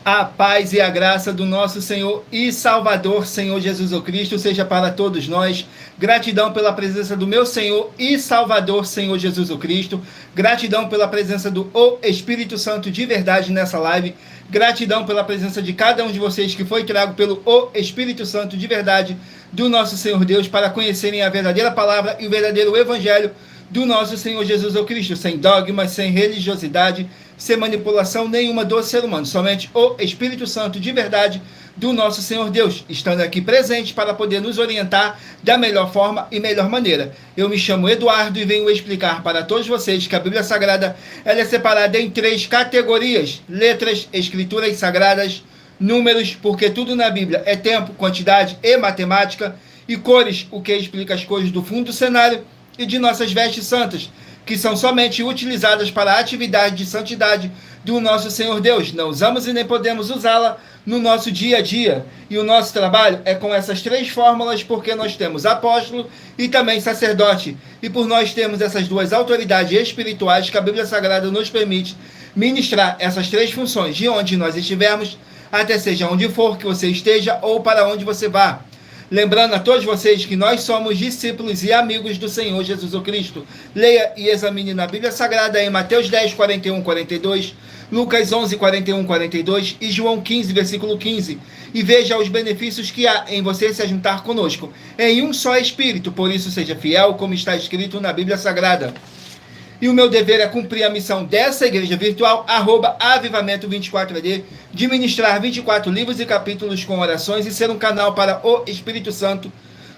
A paz e a graça do nosso Senhor e Salvador, Senhor Jesus Cristo, seja para todos nós. Gratidão pela presença do meu Senhor e Salvador, Senhor Jesus Cristo. Gratidão pela presença do Espírito Santo de verdade nessa live. Gratidão pela presença de cada um de vocês que foi trago pelo Espírito Santo de verdade do nosso Senhor Deus para conhecerem a verdadeira palavra e o verdadeiro evangelho do nosso Senhor Jesus Cristo, sem dogmas, sem religiosidade, sem manipulação nenhuma do ser humano, somente o Espírito Santo de verdade do nosso Senhor Deus, estando aqui presente para poder nos orientar da melhor forma e melhor maneira. Eu me chamo Eduardo e venho explicar para todos vocês que a Bíblia Sagrada ela é separada em 3 categorias: letras, escrituras sagradas, números, porque tudo na Bíblia é tempo, quantidade e matemática, e cores, o que explica as cores do fundo do cenário, e de nossas vestes santas, que são somente utilizadas para a atividade de santidade do nosso Senhor Deus. Não usamos e nem podemos usá-la no nosso dia a dia. E o nosso trabalho é com essas 3 fórmulas, porque nós temos apóstolo e também sacerdote. E por nós termos essas 2 autoridades espirituais que a Bíblia Sagrada nos permite ministrar essas 3 funções, de onde nós estivermos, até seja onde for que você esteja ou para onde você vá. Lembrando a todos vocês que nós somos discípulos e amigos do Senhor Jesus Cristo. Leia e examine na Bíblia Sagrada em Mateus 10, 41, 42, Lucas 11, 41, 42 e João 15, versículo 15. E veja os benefícios que há em você se juntar conosco em um só Espírito. Por isso seja fiel, como está escrito na Bíblia Sagrada. E o meu dever é cumprir a missão dessa igreja virtual, @avivamento24AD, de ministrar 24 livros e capítulos com orações e ser um canal para o Espírito Santo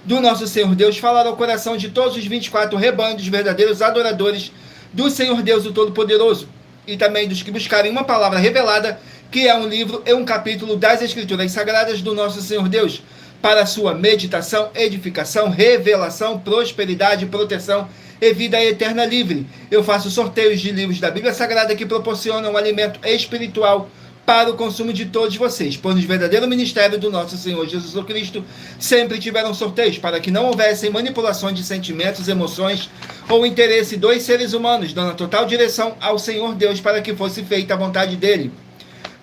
do nosso Senhor Deus falar ao coração de todos os 24 rebanhos verdadeiros adoradores do Senhor Deus, o Todo-Poderoso, e também dos que buscarem uma palavra revelada, que é um livro e um capítulo das Escrituras Sagradas do nosso Senhor Deus, para sua meditação, edificação, revelação, prosperidade, proteção e vida eterna livre. Eu faço sorteios de livros da Bíblia Sagrada que proporcionam um alimento espiritual para o consumo de todos vocês, pois no verdadeiro ministério do nosso Senhor Jesus Cristo sempre tiveram sorteios para que não houvessem manipulações de sentimentos, emoções ou interesse dos seres humanos, dando total direção ao Senhor Deus para que fosse feita a vontade dele.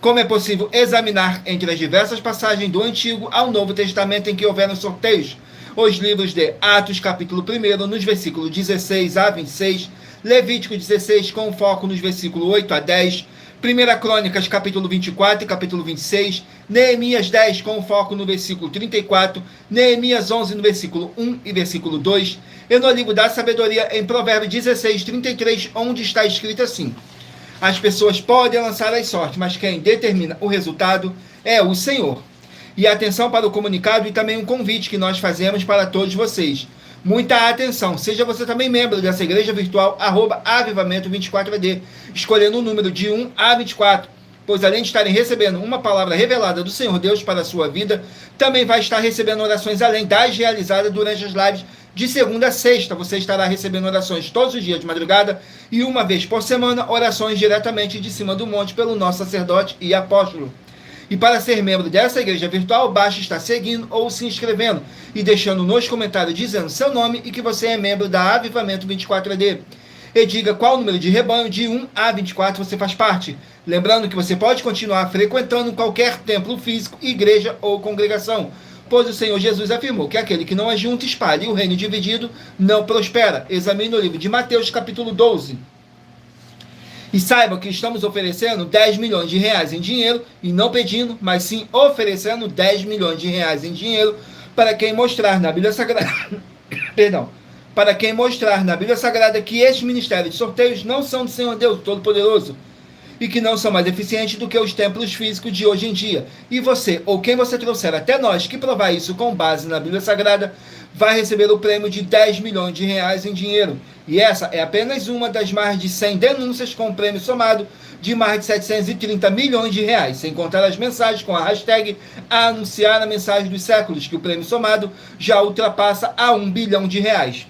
Como é possível examinar entre as diversas passagens do Antigo ao Novo Testamento em que houveram sorteios? Os livros de Atos, capítulo 1, nos versículos 16 a 26, Levítico 16, com foco nos versículos 8 a 10, 1 Crônicas, capítulo 24 e capítulo 26, Neemias 10, com foco no versículo 34, Neemias 11, no versículo 1 e versículo 2, e no livro da Sabedoria, em Provérbios 16, 33, onde está escrito assim: as pessoas podem lançar as sortes, mas quem determina o resultado é o Senhor. E atenção para o comunicado e também um convite que nós fazemos para todos vocês. Muita atenção, seja você também membro dessa igreja virtual, @avivamento24AD, escolhendo o número de 1 a 24, pois além de estarem recebendo uma palavra revelada do Senhor Deus para a sua vida, também vai estar recebendo orações além das realizadas durante as lives de segunda a sexta. Você estará recebendo orações todos os dias de madrugada e uma vez por semana, orações diretamente de cima do monte pelo nosso sacerdote e apóstolo. E para ser membro dessa igreja virtual, basta estar seguindo ou se inscrevendo e deixando nos comentários dizendo seu nome e que você é membro da Avivamento 24AD. E diga qual número de rebanho de 1 a 24 você faz parte. Lembrando que você pode continuar frequentando qualquer templo físico, igreja ou congregação, pois o Senhor Jesus afirmou que aquele que não é junto espalha e o reino dividido não prospera. Examine o livro de Mateus, capítulo 12. E saiba que estamos oferecendo 10 milhões de reais em dinheiro, e não pedindo, mas sim oferecendo 10 milhões de reais em dinheiro para quem mostrar na Bíblia Sagrada, para quem mostrar na Bíblia Sagrada que estes ministérios de sorteios não são do Senhor Deus Todo-Poderoso e que não são mais eficientes do que os templos físicos de hoje em dia. E você, ou quem você trouxer até nós, que provar isso com base na Bíblia Sagrada, vai receber o prêmio de 10 milhões de reais em dinheiro. E essa é apenas uma das mais de 100 denúncias com um prêmio somado de mais de 730 milhões de reais, sem contar as mensagens com a hashtag a anunciar a mensagem dos séculos, que o prêmio somado já ultrapassa a 1 bilhão de reais.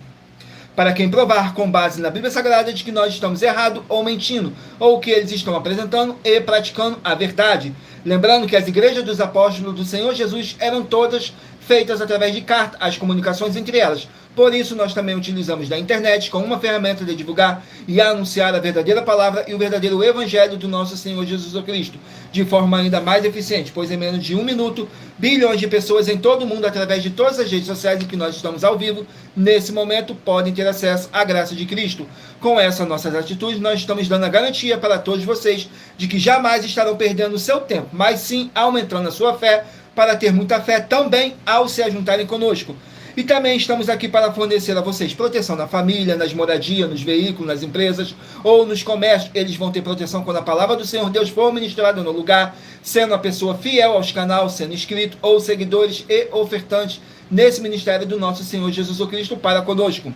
Para quem provar com base na Bíblia Sagrada de que nós estamos errados ou mentindo, ou que eles estão apresentando e praticando a verdade. Lembrando que as igrejas dos apóstolos do Senhor Jesus eram todas feitas através de carta, as comunicações entre elas. Por isso, nós também utilizamos da internet como uma ferramenta de divulgar e anunciar a verdadeira palavra e o verdadeiro evangelho do nosso Senhor Jesus Cristo, de forma ainda mais eficiente, pois em menos de 1 minuto, bilhões de pessoas em todo o mundo, através de todas as redes sociais em que nós estamos ao vivo, nesse momento, podem ter acesso à graça de Cristo. Com essas nossas atitudes, nós estamos dando a garantia para todos vocês de que jamais estarão perdendo o seu tempo, mas sim aumentando a sua fé, para ter muita fé também ao se ajuntarem conosco. E também estamos aqui para fornecer a vocês proteção na família, nas moradias, nos veículos, nas empresas ou nos comércios. Eles vão ter proteção quando a palavra do Senhor Deus for ministrada no lugar, sendo a pessoa fiel aos canais, sendo inscrito ou seguidores e ofertantes nesse ministério do nosso Senhor Jesus Cristo para conosco.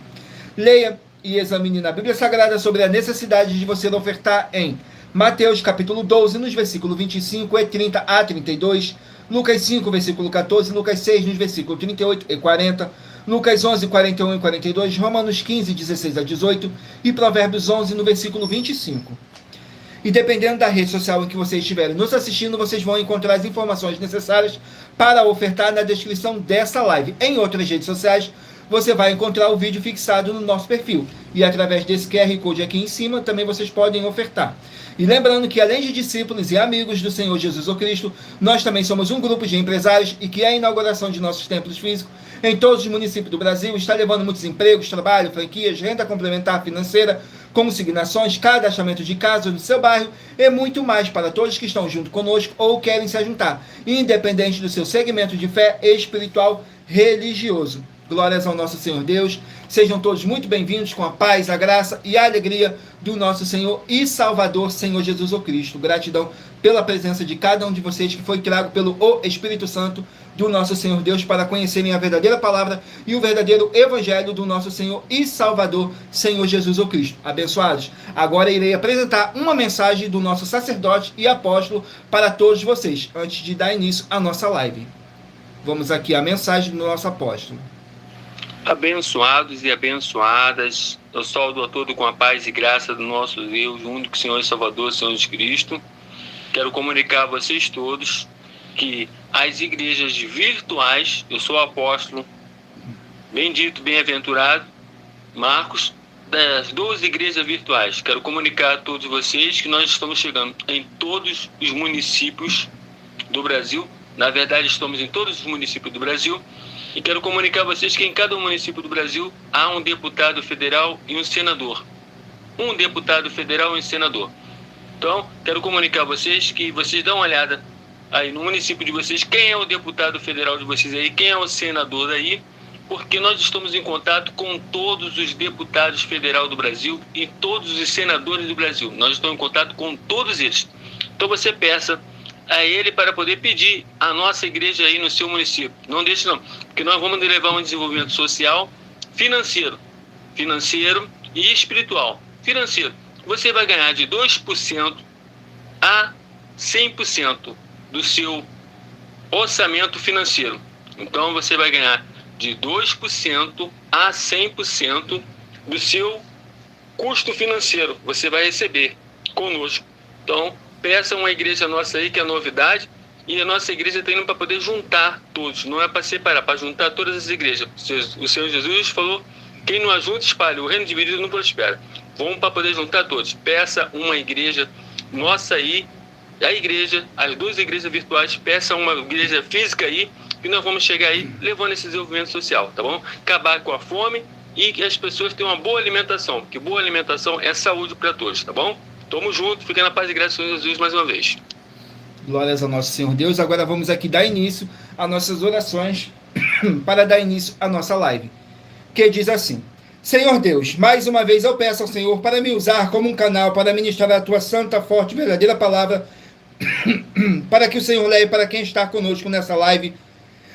Leia e examine na Bíblia Sagrada sobre a necessidade de você ofertar em Mateus capítulo 12, nos versículos 25 e 30 a 32, Lucas 5, versículo 14, Lucas 6, nos versículos 38 e 40, Lucas 11, 41 e 42, Romanos 15, 16 a 18 e Provérbios 11, no versículo 25. E dependendo da rede social em que vocês estiverem nos assistindo, vocês vão encontrar as informações necessárias para ofertar na descrição dessa live. Em outras redes sociais, você vai encontrar o vídeo fixado no nosso perfil. E através desse QR Code aqui em cima, também vocês podem ofertar. E lembrando que, além de discípulos e amigos do Senhor Jesus Cristo, nós também somos um grupo de empresários e que a inauguração de nossos templos físicos em todos os municípios do Brasil está levando muitos empregos, trabalho, franquias, renda complementar financeira, consignações, cadastramento de casas no seu bairro e muito mais para todos que estão junto conosco ou querem se juntar, independente do seu segmento de fé espiritual religioso. Glórias ao nosso Senhor Deus. Sejam todos muito bem-vindos com a paz, a graça e a alegria do nosso Senhor e Salvador, Senhor Jesus Cristo. Gratidão pela presença de cada um de vocês que foi trago pelo Espírito Santo do nosso Senhor Deus para conhecerem a verdadeira palavra e o verdadeiro evangelho do nosso Senhor e Salvador, Senhor Jesus Cristo. Abençoados. Agora irei apresentar uma mensagem do nosso sacerdote e apóstolo para todos vocês, antes de dar início à nossa live. Vamos aqui à mensagem do nosso apóstolo. Abençoados e abençoadas, eu saúdo a todos com a paz e graça do nosso Deus, o único Senhor e Salvador, Senhor Jesus Cristo. Quero comunicar a vocês todos que as igrejas virtuais, eu sou o apóstolo, bendito, bem-aventurado, Marcos, das 12 igrejas virtuais. Quero comunicar a todos vocês que nós estamos chegando em todos os municípios do Brasil. Na verdade, estamos em todos os municípios do Brasil. E quero comunicar a vocês que em cada município do Brasil há um deputado federal e um senador. Um deputado federal e um senador. Então, quero comunicar a vocês que vocês dão uma olhada aí no município de vocês, quem é o deputado federal de vocês aí, quem é o senador aí, porque nós estamos em contato com todos os deputados federais do Brasil e todos os senadores do Brasil. Nós estamos em contato com todos eles. Então, você peça a ele para poder pedir a nossa igreja aí no seu município. Não deixe não, porque nós vamos levar um desenvolvimento social, financeiro e espiritual. Financeiro, você vai ganhar de 2% a 100% do seu orçamento financeiro. Então você vai ganhar de 2% a 100% do seu custo financeiro. Você vai receber conosco. Então, peça uma igreja nossa aí, que é novidade, e a nossa igreja está indo para poder juntar todos, não é para separar, para juntar todas as igrejas. O Senhor Jesus falou, quem não ajunta, espalha, o reino dividido não prospera. Vamos para poder juntar todos. Peça uma igreja nossa aí, a igreja, as 2 igrejas virtuais, peça uma igreja física aí, e nós vamos chegar aí levando esse desenvolvimento social, tá bom? Acabar com a fome e que as pessoas tenham uma boa alimentação, porque boa alimentação é saúde para todos, tá bom? Tamo junto, fica na paz e graça do Senhor Jesus mais uma vez. Glórias ao nosso Senhor Deus. Agora vamos aqui dar início às nossas orações para dar início à nossa live, que diz assim: Senhor Deus, mais uma vez eu peço ao Senhor para me usar como um canal para ministrar a tua santa, forte e verdadeira palavra, para que o Senhor leve para quem está conosco nessa live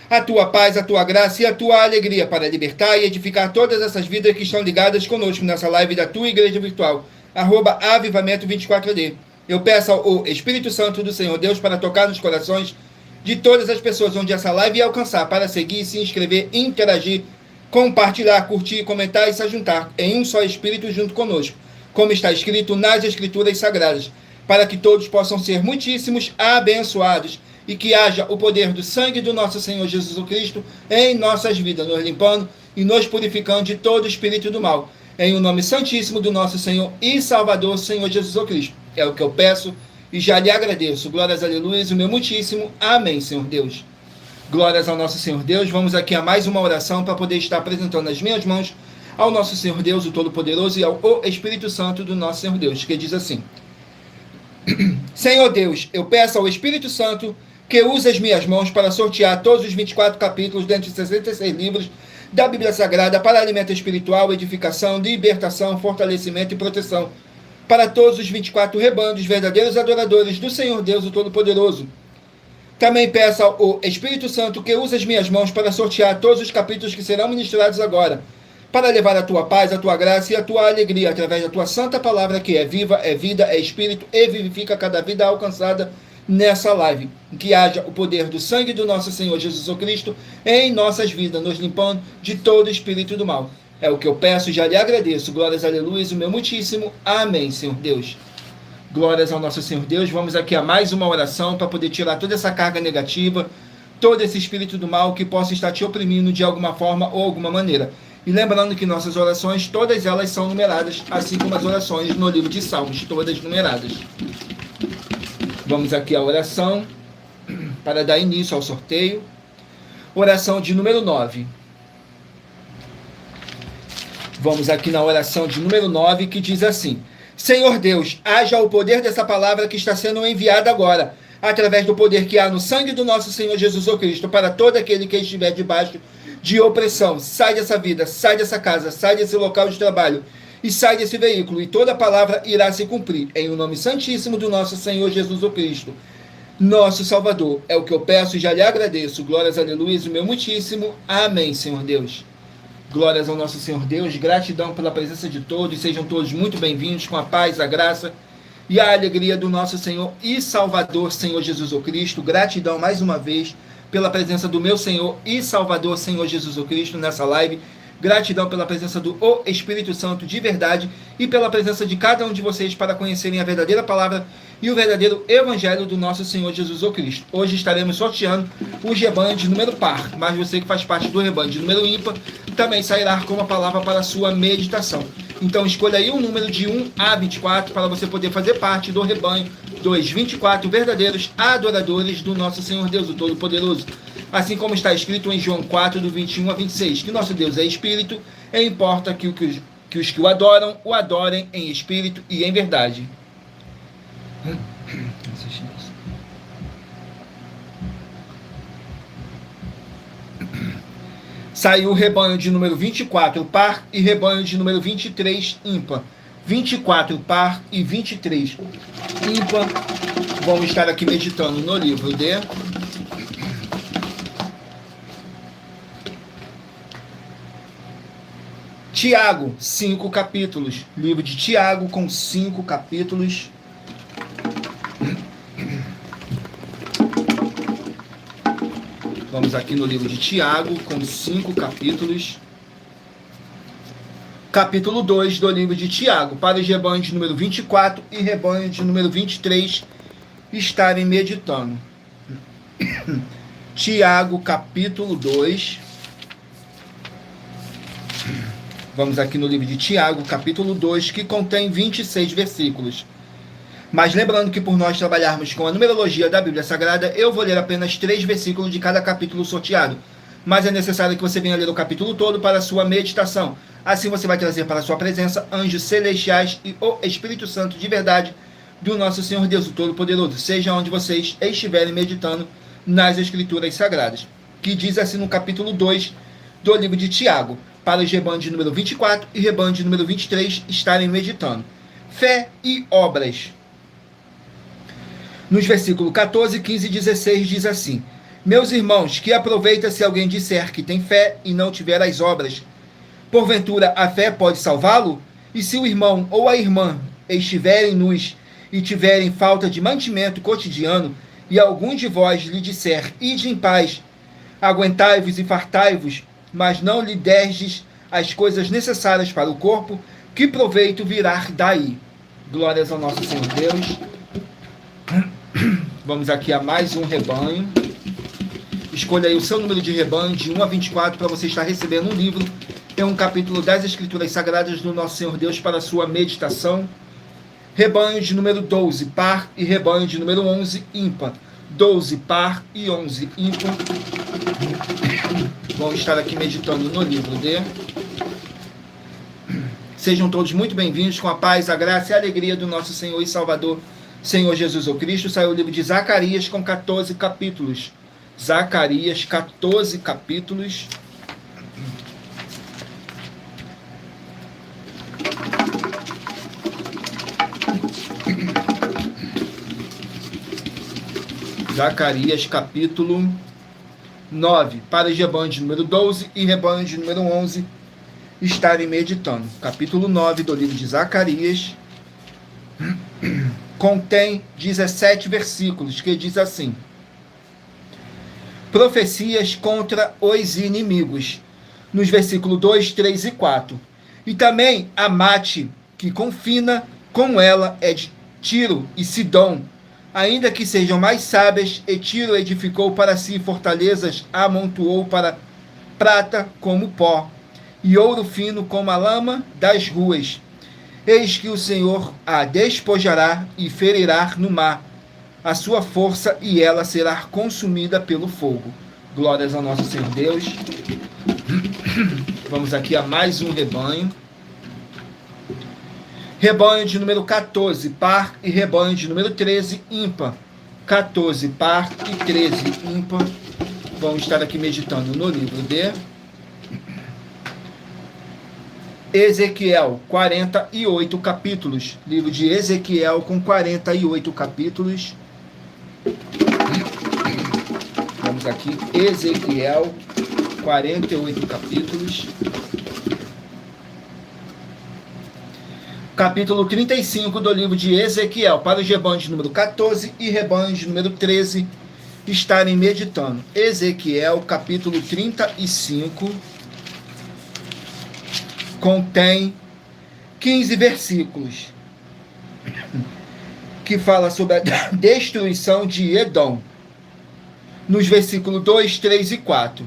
a tua paz, a tua graça e a tua alegria, para libertar e edificar todas essas vidas que estão ligadas conosco nessa live da tua igreja virtual, @avivamento24D. Eu peço ao Espírito Santo do Senhor Deus para tocar nos corações de todas as pessoas onde essa live ia alcançar, para seguir, se inscrever, interagir, compartilhar, curtir, comentar e se juntar em um só Espírito junto conosco, como está escrito nas Escrituras Sagradas, para que todos possam ser muitíssimos abençoados e que haja o poder do sangue do nosso Senhor Jesus Cristo em nossas vidas, nos limpando e nos purificando de todo espírito do mal. Em o nome santíssimo do nosso Senhor e Salvador, Senhor Jesus Cristo. É o que eu peço e já lhe agradeço. Glórias, aleluia, o meu muitíssimo. Amém, Senhor Deus. Glórias ao nosso Senhor Deus. Vamos aqui a mais uma oração para poder estar apresentando nas minhas mãos ao nosso Senhor Deus, o Todo-Poderoso, e ao Espírito Santo do nosso Senhor Deus, que diz assim: Senhor Deus, eu peço ao Espírito Santo que use as minhas mãos para sortear todos os 24 capítulos dentre os 66 livros da Bíblia Sagrada para alimento espiritual, edificação, libertação, fortalecimento e proteção para todos os 24 rebanhos, verdadeiros adoradores do Senhor Deus, o Todo-Poderoso. Também peço ao Espírito Santo que use as minhas mãos para sortear todos os capítulos que serão ministrados agora, para levar a tua paz, a tua graça e a tua alegria através da tua santa palavra, que é viva, é vida, é espírito e vivifica cada vida alcançada nessa live. Que haja o poder do sangue do nosso Senhor Jesus Cristo em nossas vidas, nos limpando de todo espírito do mal. É o que eu peço e já lhe agradeço. Glórias, aleluia, o meu muitíssimo. Amém, Senhor Deus. Glórias ao nosso Senhor Deus. Vamos aqui a mais uma oração para poder tirar toda essa carga negativa, todo esse espírito do mal que possa estar te oprimindo de alguma forma ou alguma maneira. E lembrando que nossas orações, todas elas são numeradas, assim como as orações no livro de Salmos, todas numeradas. Vamos aqui à oração, para dar início ao sorteio. Oração de número 9. Vamos aqui na oração de número 9, que diz assim: Senhor Deus, haja o poder dessa palavra que está sendo enviada agora, através do poder que há no sangue do nosso Senhor Jesus Cristo, para todo aquele que estiver debaixo de opressão. Sai dessa vida, sai dessa casa, sai desse local de trabalho e sai desse veículo, e toda palavra irá se cumprir, em o nome santíssimo do nosso Senhor Jesus Cristo, nosso Salvador. É o que eu peço e já lhe agradeço. Glórias, aleluia, o meu muitíssimo. Amém, Senhor Deus. Glórias ao nosso Senhor Deus. Gratidão pela presença de todos. Sejam todos muito bem-vindos, com a paz, a graça e a alegria do nosso Senhor e Salvador, Senhor Jesus Cristo. Gratidão mais uma vez pela presença do meu Senhor e Salvador, Senhor Jesus Cristo, nessa live. Gratidão pela presença do Espírito Santo de verdade e pela presença de cada um de vocês para conhecerem a verdadeira palavra e o verdadeiro evangelho do nosso Senhor Jesus Cristo. Hoje estaremos sorteando os rebanhos de número par, mas você que faz parte do rebanho de número ímpar também sairá com uma palavra para a sua meditação. Então escolha aí um número de 1 a 24 para você poder fazer parte do rebanho dos 24 verdadeiros adoradores do nosso Senhor Deus, o Todo-Poderoso. Assim como está escrito em João 4, do 21 a 26, que nosso Deus é Espírito, e importa que os que o adoram, o adorem em Espírito e em verdade. Saiu o rebanho de número 24 par e rebanho de número 23 ímpar. 24 par e 23 ímpar. Vamos estar aqui meditando no livro de Tiago, 5 capítulos. Livro de Tiago com 5 capítulos. Vamos aqui no livro de Tiago com 5 capítulos. Capítulo 2 do livro de Tiago, para os rebanhos de número 24 e rebanho de número 23 estarem meditando. Tiago, capítulo 2. Vamos aqui no livro de Tiago, capítulo 2, que contém 26 versículos. Mas lembrando que por nós trabalharmos com a numerologia da Bíblia Sagrada, eu vou ler apenas 3 versículos de cada capítulo sorteado. Mas é necessário que você venha ler o capítulo todo para a sua meditação. Assim você vai trazer para a sua presença anjos celestiais e o Espírito Santo de verdade do nosso Senhor Deus, o Todo-Poderoso, seja onde vocês estiverem meditando nas Escrituras Sagradas. Que diz assim no capítulo 2 do livro de Tiago, para os rebanhos de número 24 e rebanho de número 23 estarem meditando. Fé e obras. Nos versículos 14, 15 e 16 diz assim: Meus irmãos, que aproveita se alguém disser que tem fé e não tiver as obras? Porventura a fé pode salvá-lo? E se o irmão ou a irmã estiverem nus e tiverem falta de mantimento cotidiano, e algum de vós lhe disser, ide em paz, aguentai-vos e fartai-vos, mas não lhe derdes as coisas necessárias para o corpo, que proveito virá daí? Glórias ao nosso Senhor Deus. Vamos aqui a mais um rebanho. Escolha aí o seu número de rebanho, de 1 a 24, para você estar recebendo um livro e um capítulo das Escrituras Sagradas do nosso Senhor Deus para a sua meditação. Rebanho de número 12, par, e rebanho de número 11, ímpar. 12, par e 11, ímpar. Vão estar aqui meditando no livro de... Sejam todos muito bem-vindos, com a paz, a graça e a alegria do nosso Senhor e Salvador, Senhor Jesus o Cristo. Saiu o livro de Zacarias com 14 capítulos. Zacarias, 14 capítulos. Zacarias, capítulo 9. Para os rebanhos de número 12 e rebanhos de número 11 estarem meditando. Capítulo 9 do livro de Zacarias contém 17 versículos, que diz assim: profecias contra os inimigos, nos versículos 2, 3 e 4. E também a Mate, que confina com ela, é de Tiro e Sidom, ainda que sejam mais sábias, e Tiro edificou para si fortalezas, amontoou para prata como pó, e ouro fino como a lama das ruas. Eis que o Senhor a despojará e ferirá no mar a sua força, e ela será consumida pelo fogo. Glórias ao nosso Senhor Deus. Vamos aqui a mais um rebanho. Rebanho de número 14, par, e rebanho de número 13, ímpar. 14, par, e 13, ímpar. Vamos estar aqui meditando no livro de Ezequiel, 48 capítulos. Livro de Ezequiel com 48 capítulos. Vamos aqui, Ezequiel, 48 capítulos. Capítulo 35 do livro de Ezequiel, para os rebanhos de número 14 e rebanhos de número 13 estarem meditando. Ezequiel, capítulo 35, contém 15 versículos, que fala sobre a destruição de Edom. Nos versículos 2, 3 e 4.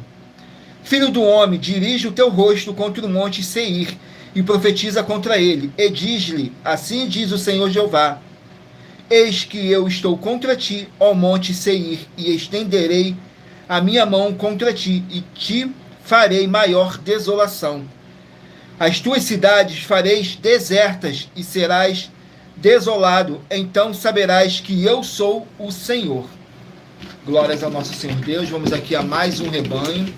Filho do homem, dirige o teu rosto contra o monte Seir, e profetiza contra ele, e diz-lhe: assim diz o Senhor Jeová: eis que eu estou contra ti, ó monte Seir, e estenderei a minha mão contra ti, e te farei maior desolação. As tuas cidades fareis desertas, e serás desolado. Então saberás que eu sou o Senhor. Glórias ao nosso Senhor Deus. Vamos aqui a mais um rebanho.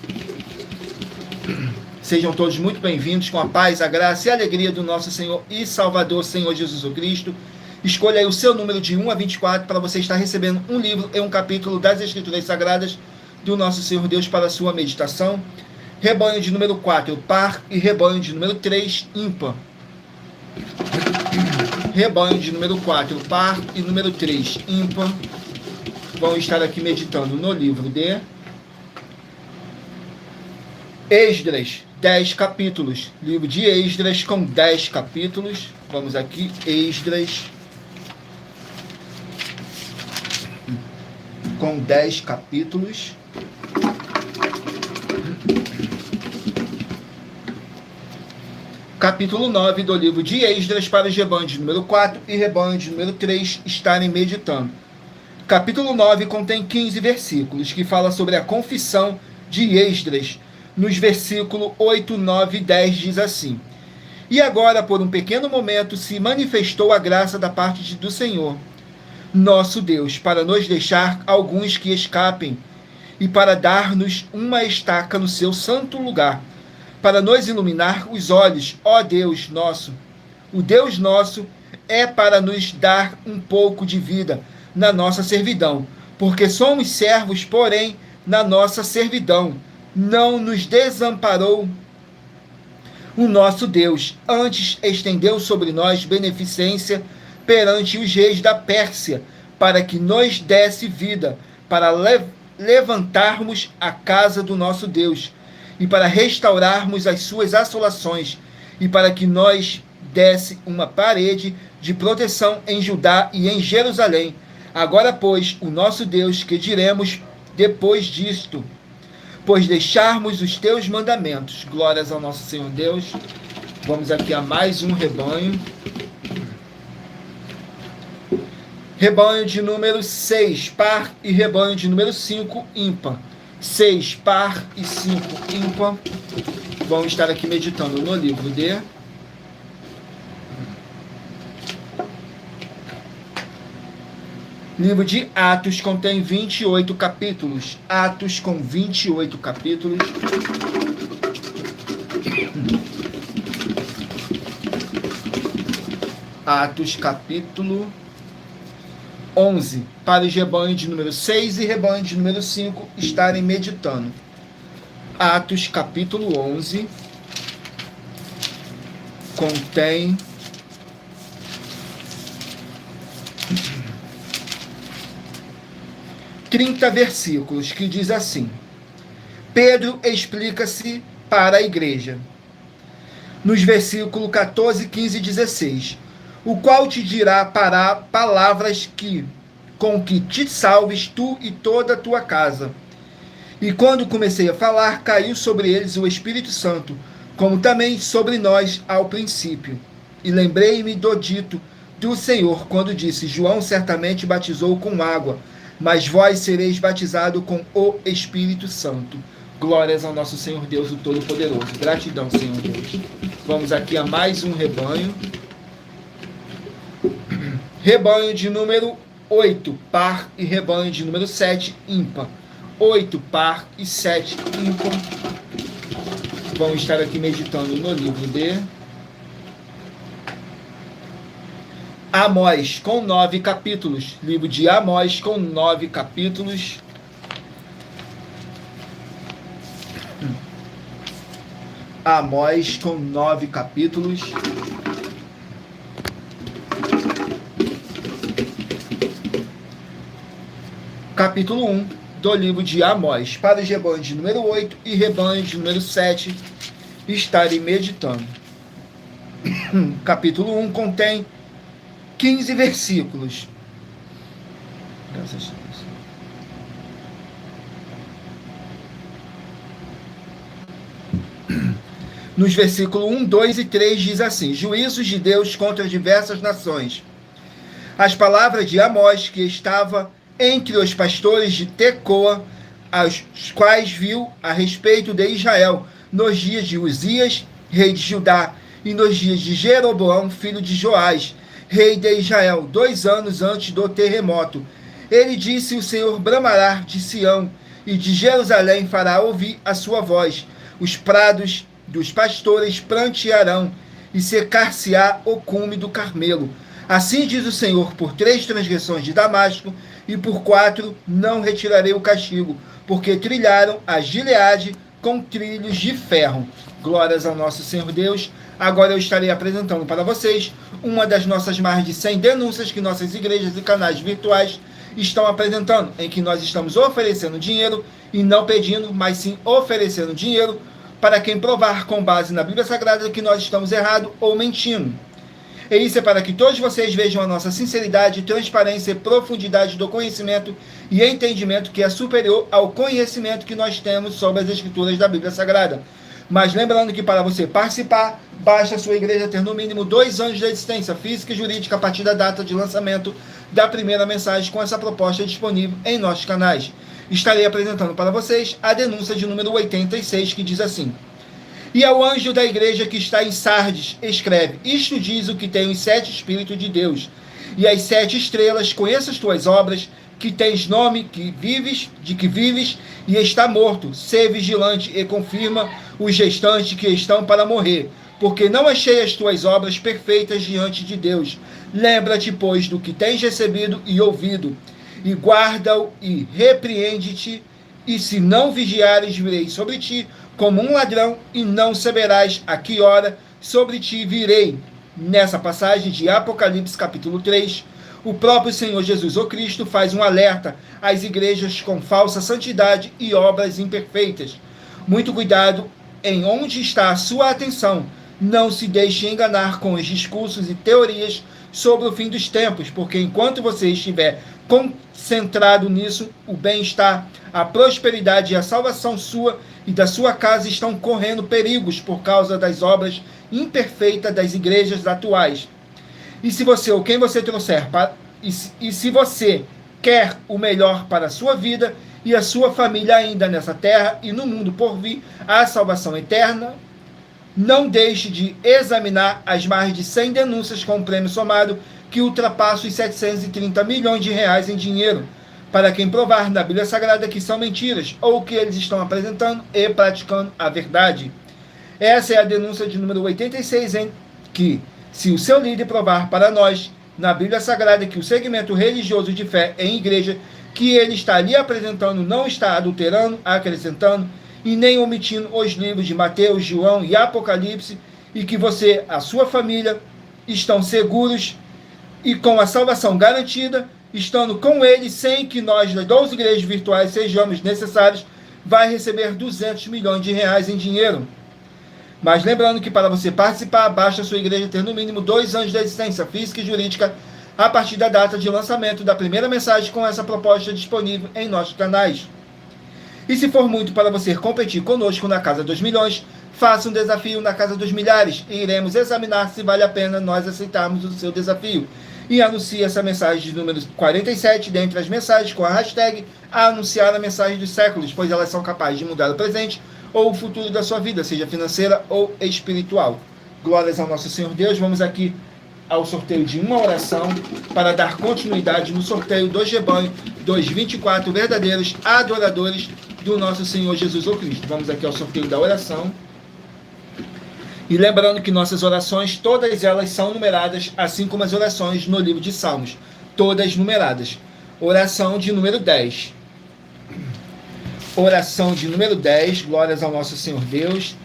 Sejam todos muito bem-vindos, com a paz, a graça e a alegria do nosso Senhor e Salvador, Senhor Jesus Cristo. Escolha aí o seu número de 1 a 24 para você estar recebendo um livro e um capítulo das Escrituras Sagradas do nosso Senhor Deus para a sua meditação. Rebanho de número 4, par, e rebanho de número 3, ímpar. Rebanho de número 4, par, e número 3, ímpar. Vão estar aqui meditando no livro de Esdras, 10 capítulos. Livro de Esdras com 10 capítulos. Vamos aqui, Esdras com 10 capítulos. Capítulo 9 do livro de Esdras, para os rebanhos de número 4 e rebanho de número 3 estarem meditando. Capítulo 9 contém 15 versículos, que fala sobre a confissão de Esdras. Nos versículos 8, 9 e 10 diz assim: e agora, por um pequeno momento, se manifestou a graça da parte do Senhor, nosso Deus, para nos deixar alguns que escapem, e para dar-nos uma estaca no seu santo lugar, para nos iluminar os olhos, ó Deus nosso. O Deus nosso é para nos dar um pouco de vida na nossa servidão, porque somos servos, porém, na nossa servidão. Não nos desamparou o nosso Deus, antes estendeu sobre nós beneficência perante os reis da Pérsia, para que nos desse vida, para levantarmos a casa do nosso Deus, e para restaurarmos as suas assolações, e para que nos desse uma parede de proteção em Judá e em Jerusalém. Agora, pois, o nosso Deus, que diremos depois disto? pois deixarmos os teus mandamentos. Glórias ao nosso Senhor Deus. Vamos aqui a mais um rebanho. Rebanho de número 6, par, e rebanho de número 5, ímpar. 6, par e 5, ímpar. Vamos estar aqui meditando no livro de Atos, contém 28 capítulos. Atos com 28 capítulos. Atos capítulo 11, para os rebanhos de número 6 e rebanho de número 5 estarem meditando. Atos capítulo 11 contém 30 versículos, que diz assim: Pedro explica-se para a igreja. Nos versículos 14, 15 e 16. O qual te dirá para palavras com que te salves tu e toda a tua casa. E quando comecei a falar, caiu sobre eles o Espírito Santo, como também sobre nós ao princípio. E lembrei-me do dito do Senhor, quando disse: João certamente batizou com água, mas vós sereis batizados com o Espírito Santo. Glórias ao nosso Senhor Deus, o Todo-Poderoso. Gratidão, Senhor Deus. Vamos aqui a mais um rebanho. Rebanho de número 8, par, e rebanho de número 7, ímpar. 8, par e 7, ímpar. Vamos estar aqui meditando no livro de Amós, com 9 capítulos. Livro de Amós, com 9 capítulos. Amós, com 9 capítulos. Capítulo 1 do livro de Amós, para os rebanhos de número 8 e rebanho de número 7 estarem meditando. Capítulo 1 contém 15 versículos. Graças a Deus. Nos versículos 1, 2 e 3 diz assim: Juízos de Deus contra diversas nações. As palavras de Amós, que estava entre os pastores de Tecoa, as quais viu a respeito de Israel, nos dias de Uzias, rei de Judá, e nos dias de Jeroboão, filho de Joás, rei de Israel, 2 anos antes do terremoto. Ele disse: o Senhor bramará de Sião, e de Jerusalém fará ouvir a sua voz. Os prados dos pastores prantearão, e secar-se-á o cume do Carmelo. Assim diz o Senhor: por 3 transgressões de Damasco, e por 4 não retirarei o castigo, porque trilharam a Gileade com trilhos de ferro. Glórias ao nosso Senhor Deus. Agora eu estarei apresentando para vocês uma das nossas mais de 100 denúncias que nossas igrejas e canais virtuais estão apresentando, em que nós estamos oferecendo dinheiro, e não pedindo, mas sim oferecendo dinheiro, para quem provar com base na Bíblia Sagrada que nós estamos errados ou mentindo. E isso é para que todos vocês vejam a nossa sinceridade, transparência e profundidade do conhecimento e entendimento, que é superior ao conhecimento que nós temos sobre as Escrituras da Bíblia Sagrada. Mas lembrando que para você participar, basta a sua igreja ter no mínimo 2 anos de existência física e jurídica a partir da data de lançamento da primeira mensagem, com essa proposta disponível em nossos canais. Estarei apresentando para vocês a denúncia de número 86, que diz assim: E ao anjo da igreja que está em Sardes, escreve: Isto diz o que tem os 7 Espíritos de Deus, e as 7 estrelas: Conheço as tuas obras, que tens nome, que vives, e está morto. Sê vigilante e confirma os restantes que estão para morrer, porque não achei as tuas obras perfeitas diante de Deus. Lembra-te, pois, do que tens recebido e ouvido, e guarda-o e repreende-te, e se não vigiares, virei sobre ti como um ladrão, e não saberás a que hora sobre ti virei. Nessa passagem de Apocalipse capítulo 3, o próprio Senhor Jesus, o Cristo, faz um alerta às igrejas com falsa santidade e obras imperfeitas. Muito cuidado em onde está a sua atenção. Não se deixe enganar com os discursos e teorias sobre o fim dos tempos, porque enquanto você estiver concentrado nisso, o bem-estar, a prosperidade e a salvação sua e da sua casa estão correndo perigos por causa das obras imperfeitas das igrejas atuais. E se você, ou quem você trouxer, e se você quer o melhor para a sua vida e a sua família ainda nessa terra e no mundo por vir, a salvação eterna, não deixe de examinar as mais de 100 denúncias com um prêmio somado que ultrapassa os 730 milhões de reais em dinheiro, para quem provar na Bíblia Sagrada que são mentiras, ou que eles estão apresentando e praticando a verdade. Essa é a denúncia de número 86, em que, se o seu líder provar para nós, na Bíblia Sagrada, que o segmento religioso de fé em igreja que ele está ali apresentando não está adulterando, acrescentando, e nem omitindo os livros de Mateus, João e Apocalipse, e que você, a sua família, estão seguros e com a salvação garantida, estando com ele, sem que nós, das 12 igrejas virtuais, sejamos necessários, vai receber 200 milhões de reais em dinheiro. Mas lembrando que para você participar, basta a sua igreja ter no mínimo 2 anos de existência física e jurídica a partir da data de lançamento da primeira mensagem com essa proposta disponível em nossos canais. E se for muito para você competir conosco na Casa dos Milhões, faça um desafio na Casa dos Milhares e iremos examinar se vale a pena nós aceitarmos o seu desafio. E anuncie essa mensagem de número 47 dentre as mensagens com a hashtag anunciar a mensagem dos séculos, pois elas são capazes de mudar o presente ou o futuro da sua vida, seja financeira ou espiritual. Glórias ao nosso Senhor Deus. Vamos aqui ao sorteio de uma oração para dar continuidade no sorteio dos rebanhos dos 24 verdadeiros adoradores do nosso Senhor Jesus ou Cristo. Vamos aqui ao sorteio da oração. E lembrando que nossas orações, todas elas são numeradas, assim como as orações no livro de Salmos. Todas numeradas. Oração de número 10. Oração de número 10, glórias ao nosso Senhor Deus,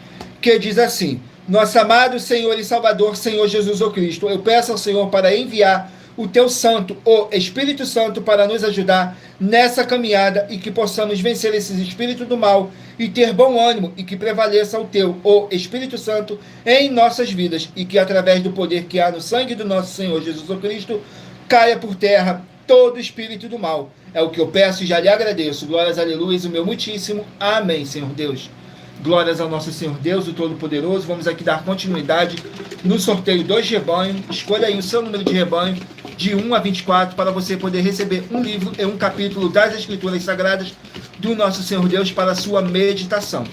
que diz assim: nosso amado Senhor e Salvador, Senhor Jesus ou Cristo, eu peço ao Senhor para enviar o teu Santo, o Espírito Santo, para nos ajudar nessa caminhada e que possamos vencer esses espíritos do mal e ter bom ânimo e que prevaleça o teu, o Espírito Santo, em nossas vidas e que através do poder que há no sangue do nosso Senhor Jesus ou Cristo, caia por terra todo espírito do mal. É o que eu peço e já lhe agradeço. Glórias, aleluia, o meu muitíssimo. Amém, Senhor Deus. Glórias ao nosso Senhor Deus, o Todo-Poderoso. Vamos aqui dar continuidade no sorteio dos rebanhos. Escolha aí o seu número de rebanho, de 1 a 24, para você poder receber um livro e um capítulo das Escrituras Sagradas do nosso Senhor Deus para a sua meditação.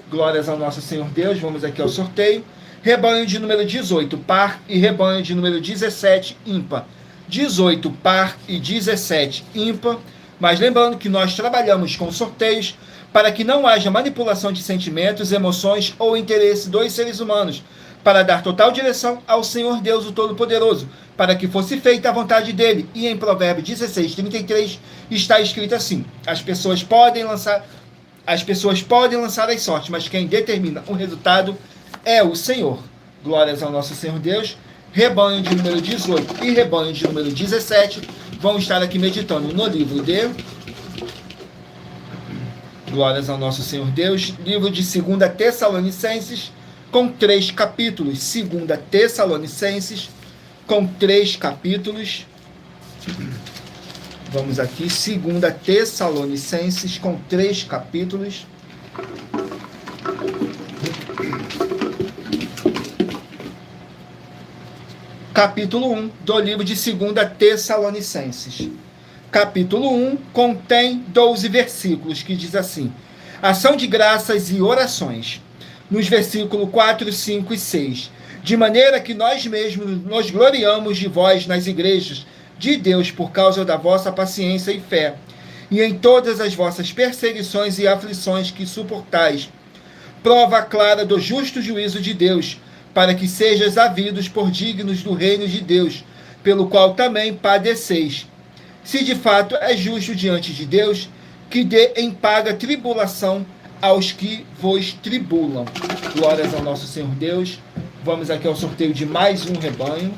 Glórias ao nosso Senhor Deus. Vamos aqui ao sorteio. Rebanho de número 18, par, e rebanho de número 17, ímpar. 18, par, e 17, ímpar. Mas lembrando que nós trabalhamos com sorteios para que não haja manipulação de sentimentos, emoções ou interesse dos seres humanos, para dar total direção ao Senhor Deus, o Todo-Poderoso, para que fosse feita a vontade dele. E em Provérbios 16, 33, está escrito assim: as pessoas podem lançar as sortes, mas quem determina o resultado é o Senhor. Glórias ao nosso Senhor Deus. Rebanho de número 18 e rebanho de número 17 vão estar aqui meditando no livro de... Glórias ao nosso Senhor Deus. Livro de 2 Tessalonicenses, com 3 capítulos. 2 Tessalonicenses, com 3 capítulos. Vamos aqui. 2 Tessalonicenses, com 3 capítulos. Capítulo 1 do livro de 2 Tessalonicenses. Capítulo 1 contém 12 versículos, que diz assim: ação de graças e orações. Nos versículos 4, 5 e 6. De maneira que nós mesmos nos gloriamos de vós nas igrejas de Deus por causa da vossa paciência e fé, e em todas as vossas perseguições e aflições que suportais. Prova clara do justo juízo de Deus, para que sejais havidos por dignos do reino de Deus, pelo qual também padeceis. Se de fato é justo diante de Deus, que dê em paga tribulação aos que vos tribulam. Glórias ao nosso Senhor Deus. Vamos aqui ao sorteio de mais um rebanho.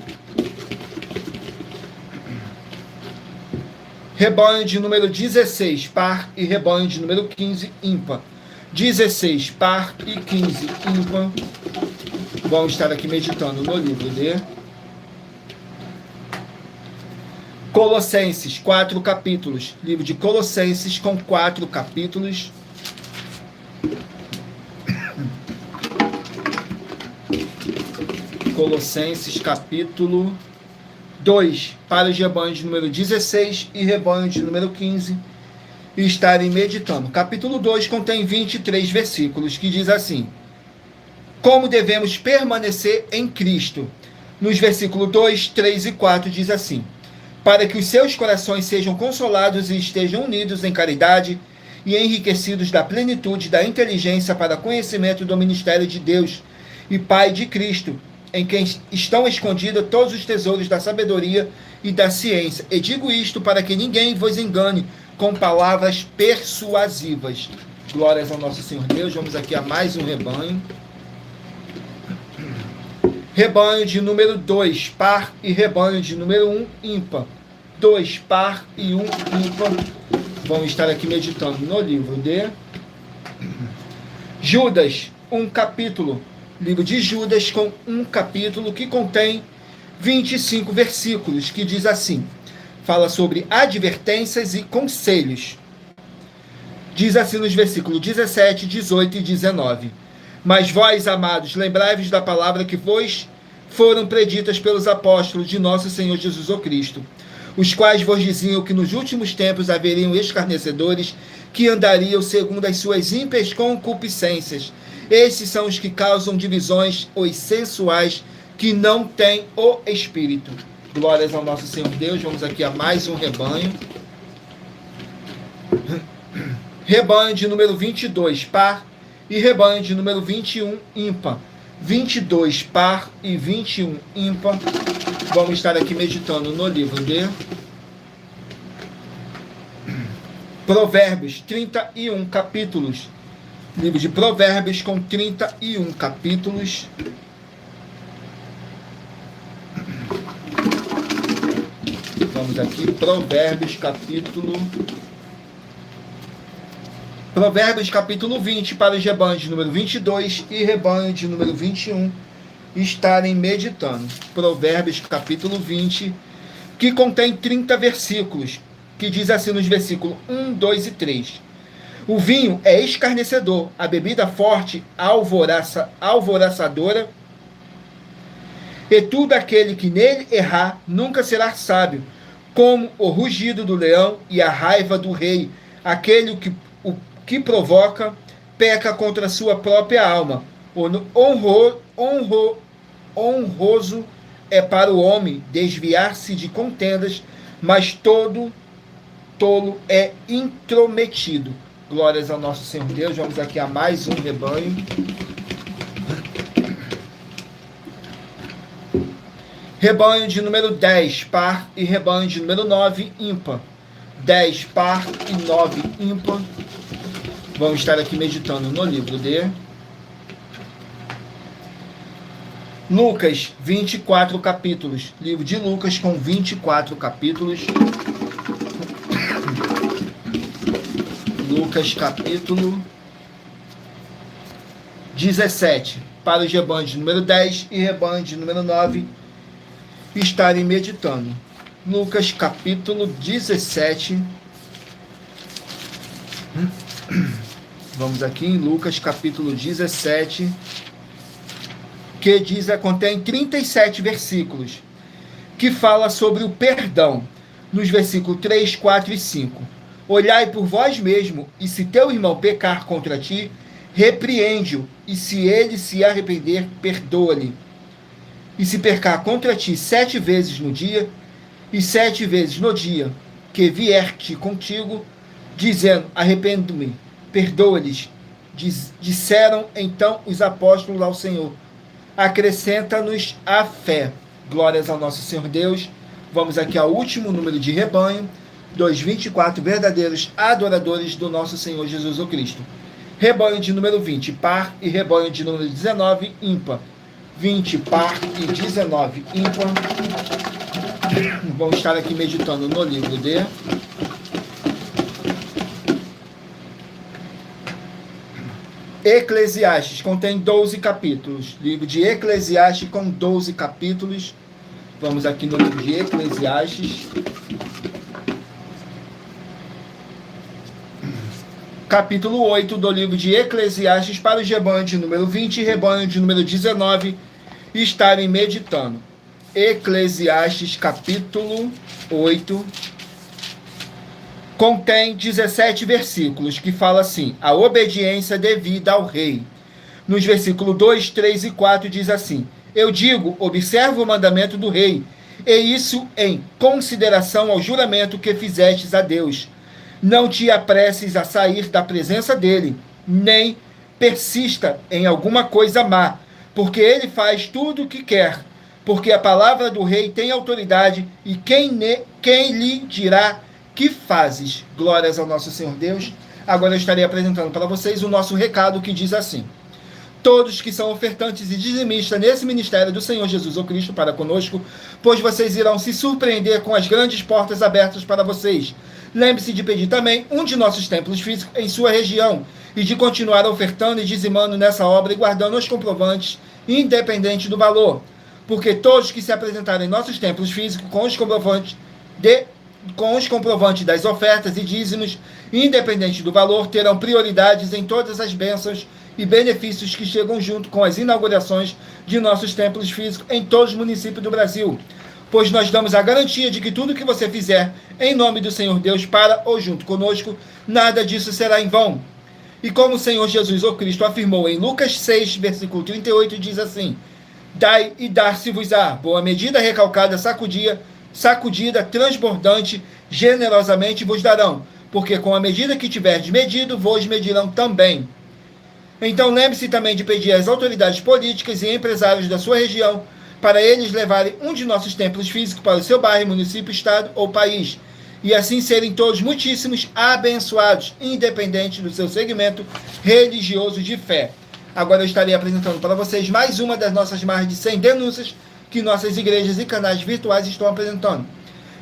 Rebanho de número 16, par, e rebanho de número 15, ímpar. 16, par, e 15, ímpar. Vamos estar aqui meditando no livro de Colossenses, 4 capítulos. Livro de Colossenses com 4 capítulos. Colossenses, capítulo 2, para os rebanhos de número 16 e rebanho de número 15, e estarem meditando. Capítulo 2 contém 23 versículos, que diz assim: como devemos permanecer em Cristo. Nos versículos 2, 3 e 4 diz assim: para que os seus corações sejam consolados e estejam unidos em caridade e enriquecidos da plenitude da inteligência para conhecimento do ministério de Deus e Pai de Cristo, em quem estão escondidos todos os tesouros da sabedoria e da ciência. E digo isto para que ninguém vos engane com palavras persuasivas. Glórias ao nosso Senhor Deus. Vamos aqui a mais um rebanho. Rebanho de número 2, par, e rebanho de número 1, ímpar. 2, par e 1, ímpar. Vamos estar aqui meditando no livro de Judas, um capítulo. Livro de Judas com um capítulo que contém 25 versículos, que diz assim, fala sobre advertências e conselhos. Diz assim nos versículos 17, 18 e 19. Mas vós, amados, lembrai-vos da palavra que vos foram preditas pelos apóstolos de nosso Senhor Jesus o Cristo, os quais vos diziam que nos últimos tempos haveriam escarnecedores que andariam segundo as suas ímpias concupiscências. Esses são os que causam divisões, os sensuais, que não têm o Espírito. Glórias ao nosso Senhor Deus. Vamos aqui a mais um rebanho. Rebanho de número 22, par, e rebanho de número 21, ímpar. 22, par, e 21, ímpar. Vamos estar aqui meditando no livro de Provérbios, 31 capítulos. Livro de Provérbios com 31 capítulos. Vamos aqui, Provérbios capítulo 20, para os rebanhos de número 22 e rebanho de número 21 estarem meditando. Provérbios capítulo 20, que contém 30 versículos, que diz assim nos versículos 1, 2 e 3. O vinho é escarnecedor, a bebida forte, alvoroçadora, e tudo aquele que nele errar nunca será sábio, como o rugido do leão e a raiva do rei. Aquele que provoca, peca contra a sua própria alma. Honroso é para o homem desviar-se de contendas, mas todo tolo é intrometido. Glórias ao nosso Senhor Deus. Vamos aqui a mais um rebanho. Rebanho de número 10, par, e rebanho de número 9, ímpar. 10, par, e 9, ímpar. Vamos estar aqui meditando no livro de Lucas, 24 capítulos. Livro de Lucas com 24 capítulos. Lucas, capítulo 17. Para os rebanhos de número 10 e rebanho de número 9 estarem meditando. Lucas, capítulo 17. Vamos aqui em Lucas, capítulo 17, que contém 37 versículos, que fala sobre o perdão, nos versículos 3, 4 e 5. Olhai por vós mesmo, e se teu irmão pecar contra ti, repreende-o, e se ele se arrepender, perdoa-lhe. E se pecar contra ti 7 vezes no dia, e 7 vezes no dia que vier-te contigo, dizendo, arrependo-me, perdoa-lhes. Disseram então os apóstolos ao Senhor, acrescenta-nos a fé. Glórias ao nosso Senhor Deus. Vamos aqui ao último número de rebanho, dos 24 verdadeiros adoradores do nosso Senhor Jesus o Cristo. Rebanho de número 20, par, e rebanho de número 19, ímpar. 20, par, e 19, ímpar. Vamos estar aqui meditando no livro de Eclesiastes, contém 12 capítulos. Livro de Eclesiastes com 12 capítulos. Vamos aqui no livro de Eclesiastes. capítulo 8 do livro de Eclesiastes para os rebanhos de número 20 e rebanho de número 19 estarem meditando. Eclesiastes capítulo 8 contém 17 versículos que fala assim: a obediência devida ao rei. Nos versículos 2, 3 e 4 diz assim: eu digo, observa o mandamento do rei, e isso em consideração ao juramento que fizestes a Deus. Não te apresses a sair da presença dele, nem persista em alguma coisa má, porque ele faz tudo o que quer, porque a palavra do rei tem autoridade, e quem lhe dirá que fazes? Glórias ao nosso Senhor Deus. Agora eu estarei apresentando para vocês o nosso recado que diz assim: todos que são ofertantes e dizimistas nesse ministério do Senhor Jesus, o Cristo, para conosco, pois vocês irão se surpreender com as grandes portas abertas para vocês. Lembre-se de pedir também um de nossos templos físicos em sua região e de continuar ofertando e dizimando nessa obra e guardando os comprovantes, independente do valor. Porque todos que se apresentarem em nossos templos físicos com os comprovantes das ofertas e dízimos, independente do valor, terão prioridades em todas as bênçãos e benefícios que chegam junto com as inaugurações de nossos templos físicos em todos os municípios do Brasil. Pois nós damos a garantia de que tudo que você fizer em nome do Senhor Deus para ou junto conosco, nada disso será em vão. E como o Senhor Jesus, o Cristo, afirmou em Lucas 6, versículo 38, diz assim: dai e dar-se-vos-á, boa medida, recalcada, sacudida, transbordante, generosamente vos darão, porque com a medida que tiverdes medido, vos medirão também. Então lembre-se também de pedir às autoridades políticas e empresários da sua região para eles levarem um de nossos templos físicos para o seu bairro, município, estado ou país, e assim serem todos muitíssimos abençoados, independente do seu segmento religioso de fé. Agora eu estarei apresentando para vocês mais uma das nossas mais de 100 denúncias que nossas igrejas e canais virtuais estão apresentando,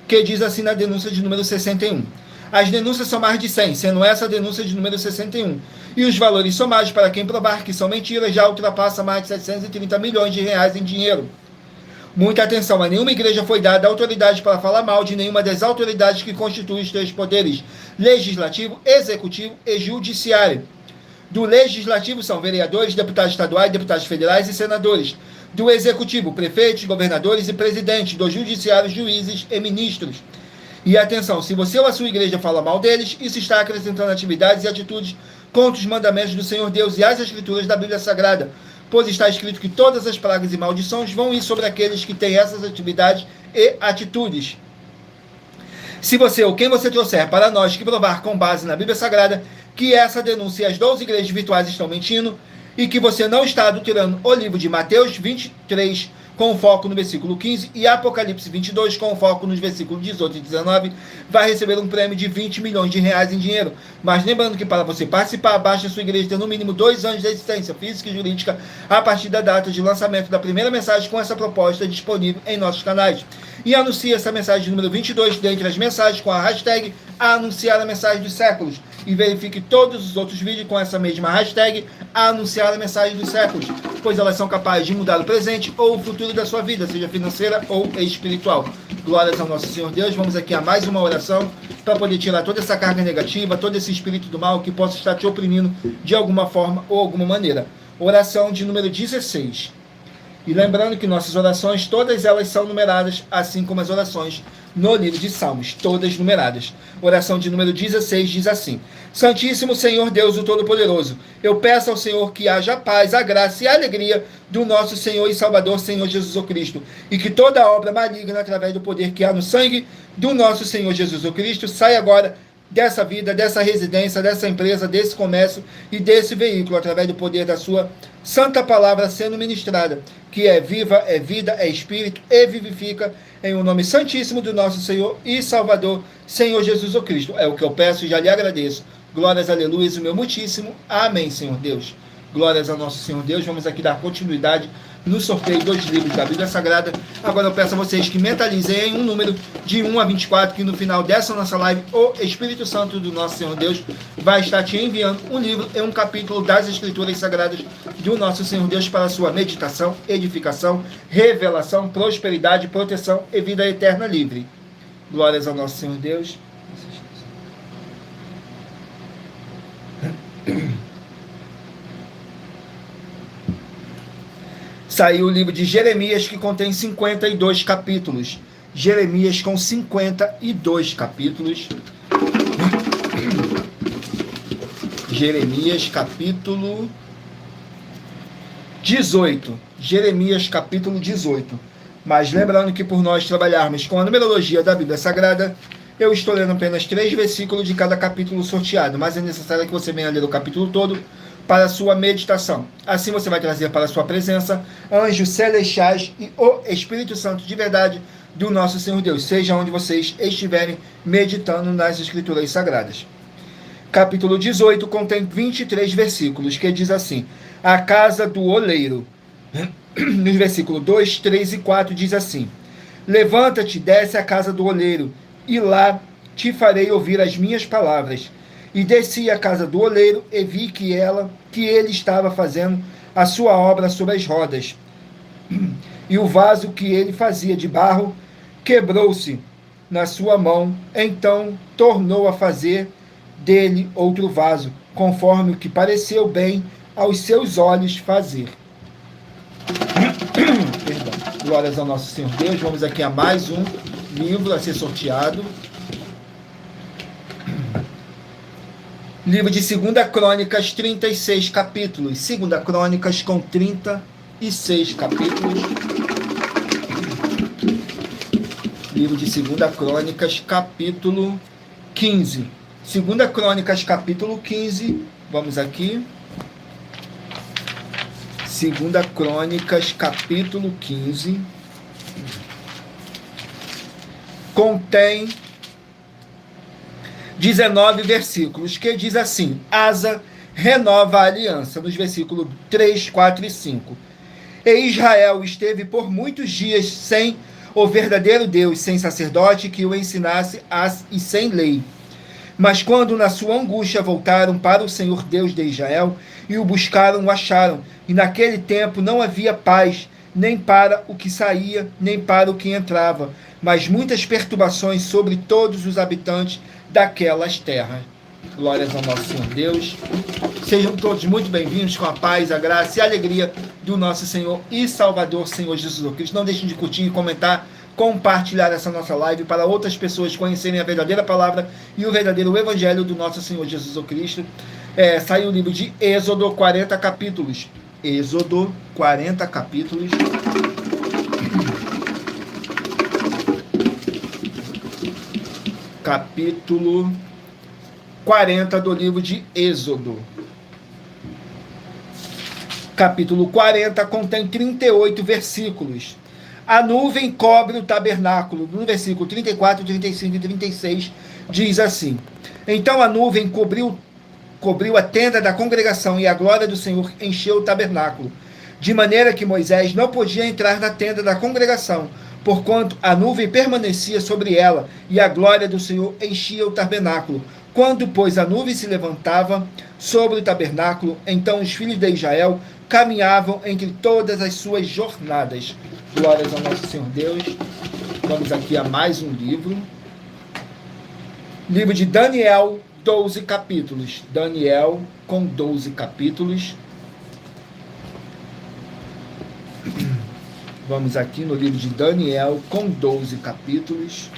que diz assim na denúncia de número 61. As denúncias são mais de 100, sendo essa a denúncia de número 61. E os valores somados para quem provar que são mentiras já ultrapassa mais de 730 milhões de reais em dinheiro. Muita atenção, a nenhuma igreja foi dada autoridade para falar mal de nenhuma das autoridades que constituem os três poderes: legislativo, executivo e judiciário. Do legislativo são vereadores, deputados estaduais, deputados federais e senadores. Do executivo, prefeitos, governadores e presidentes. Do judiciário, juízes e ministros. E atenção, se você ou a sua igreja fala mal deles, isso está acrescentando atividades e atitudes contra os mandamentos do Senhor Deus e as escrituras da Bíblia Sagrada, pois está escrito que todas as pragas e maldições vão ir sobre aqueles que têm essas atividades e atitudes. Se você ou quem você trouxer para nós que provar com base na Bíblia Sagrada que essa denúncia e as 12 igrejas virtuais estão mentindo e que você não está adulterando o livro de Mateus 23, com foco no versículo 15, e Apocalipse 22, com foco nos versículos 18 e 19, vai receber um prêmio de 20 milhões de reais em dinheiro. Mas lembrando que para você participar, basta a sua igreja ter no mínimo 2 anos de existência física e jurídica a partir da data de lançamento da primeira mensagem com essa proposta disponível em nossos canais. E anuncie essa mensagem de número 22 dentre as mensagens com a hashtag anunciar a mensagem dos séculos. E verifique todos os outros vídeos com essa mesma hashtag anunciar a mensagem dos séculos, pois elas são capazes de mudar o presente ou o futuro da sua vida, seja financeira ou espiritual. Glórias ao nosso Senhor Deus. Vamos aqui a mais uma oração para poder tirar toda essa carga negativa, todo esse espírito do mal que possa estar te oprimindo de alguma forma ou alguma maneira. Oração de número 16. E lembrando que nossas orações, todas elas são numeradas, assim como as orações no livro de Salmos, todas numeradas. Oração de número 16 diz assim: Santíssimo Senhor Deus, o Todo-Poderoso, eu peço ao Senhor que haja a paz, a graça e a alegria do nosso Senhor e Salvador, Senhor Jesus o Cristo, e que toda obra maligna, através do poder que há no sangue do nosso Senhor Jesus o Cristo, saia agora dessa vida, dessa residência, dessa empresa, desse comércio e desse veículo, através do poder da sua santa palavra sendo ministrada, que é viva, é vida, é espírito e vivifica, em o nome santíssimo do nosso Senhor e Salvador, Senhor Jesus o Cristo. É o que eu peço e já lhe agradeço. Glórias, aleluia, o meu muitíssimo. Amém, Senhor Deus. Glórias ao nosso Senhor Deus. Vamos aqui dar continuidade no sorteio dos livros da Bíblia Sagrada. Agora eu peço a vocês que mentalizem em um número de 1 a 24, que no final dessa nossa live, o Espírito Santo do nosso Senhor Deus vai estar te enviando um livro e um capítulo das Escrituras Sagradas do nosso Senhor Deus para a sua meditação, edificação, revelação, prosperidade, proteção e vida eterna livre. Glórias ao nosso Senhor Deus. Saiu o livro de Jeremias, que contém 52 capítulos. Jeremias com 52 capítulos. Jeremias capítulo 18. Jeremias capítulo 18. Mas lembrando que por nós trabalharmos com a numerologia da Bíblia Sagrada, eu estou lendo apenas 3 versículos de cada capítulo sorteado, mas é necessário que você venha ler o capítulo todo para a sua meditação. Assim você vai trazer para a sua presença anjos celestiais e o Espírito Santo de verdade do nosso Senhor Deus, seja onde vocês estiverem meditando nas Escrituras Sagradas. Capítulo 18 contém 23 versículos, que diz assim: a casa do oleiro. Nos versículos 2, 3 e 4 diz assim: levanta-te, desce à casa do oleiro, e lá te farei ouvir as minhas palavras. E desci à casa do oleiro, e vi que ele estava fazendo a sua obra sobre as rodas. E o vaso que ele fazia de barro quebrou-se na sua mão. Então tornou a fazer dele outro vaso, conforme o que pareceu bem aos seus olhos fazer. Perdão. Glórias ao nosso Senhor Deus. Vamos aqui a mais um livro a ser sorteado. Livro de 2 Crônicas, 36 capítulos. 2 Crônicas com 36 capítulos. Livro de 2 Crônicas, capítulo 15. 2 Crônicas, capítulo 15. Vamos aqui. 2 Crônicas, capítulo 15. Contém 19 versículos, que diz assim: Asa renova a aliança, nos versículos 3, 4 e 5. E Israel esteve por muitos dias sem o verdadeiro Deus, sem sacerdote que o ensinasse e sem lei. Mas quando na sua angústia voltaram para o Senhor Deus de Israel e o buscaram, o acharam. E naquele tempo não havia paz, nem para o que saía, nem para o que entrava, mas muitas perturbações sobre todos os habitantes daquelas terras. Glórias ao nosso Senhor Deus. Sejam todos muito bem-vindos com a paz, a graça e a alegria do nosso Senhor e Salvador, Senhor Jesus Cristo. Não deixem de curtir e comentar, compartilhar essa nossa live para outras pessoas conhecerem a verdadeira palavra e o verdadeiro evangelho do nosso Senhor Jesus Cristo. Saiu o livro de Êxodo, 40 capítulos. Êxodo, 40 capítulos. Capítulo 40 do livro de Êxodo. Capítulo 40 contém 38 versículos. A nuvem cobre o tabernáculo. No versículo 34, 35 e 36 diz assim: então a nuvem cobriu a tenda da congregação e a glória do Senhor encheu o tabernáculo, de maneira que Moisés não podia entrar na tenda da congregação, porquanto a nuvem permanecia sobre ela e a glória do Senhor enchia o tabernáculo. Quando, pois, a nuvem se levantava sobre o tabernáculo, então os filhos de Israel caminhavam entre todas as suas jornadas. Glórias ao nosso Senhor Deus. Vamos aqui a mais um livro. Livro de Daniel, 12 capítulos. Daniel com 12 capítulos. Vamos aqui no livro de Daniel com 12 capítulos.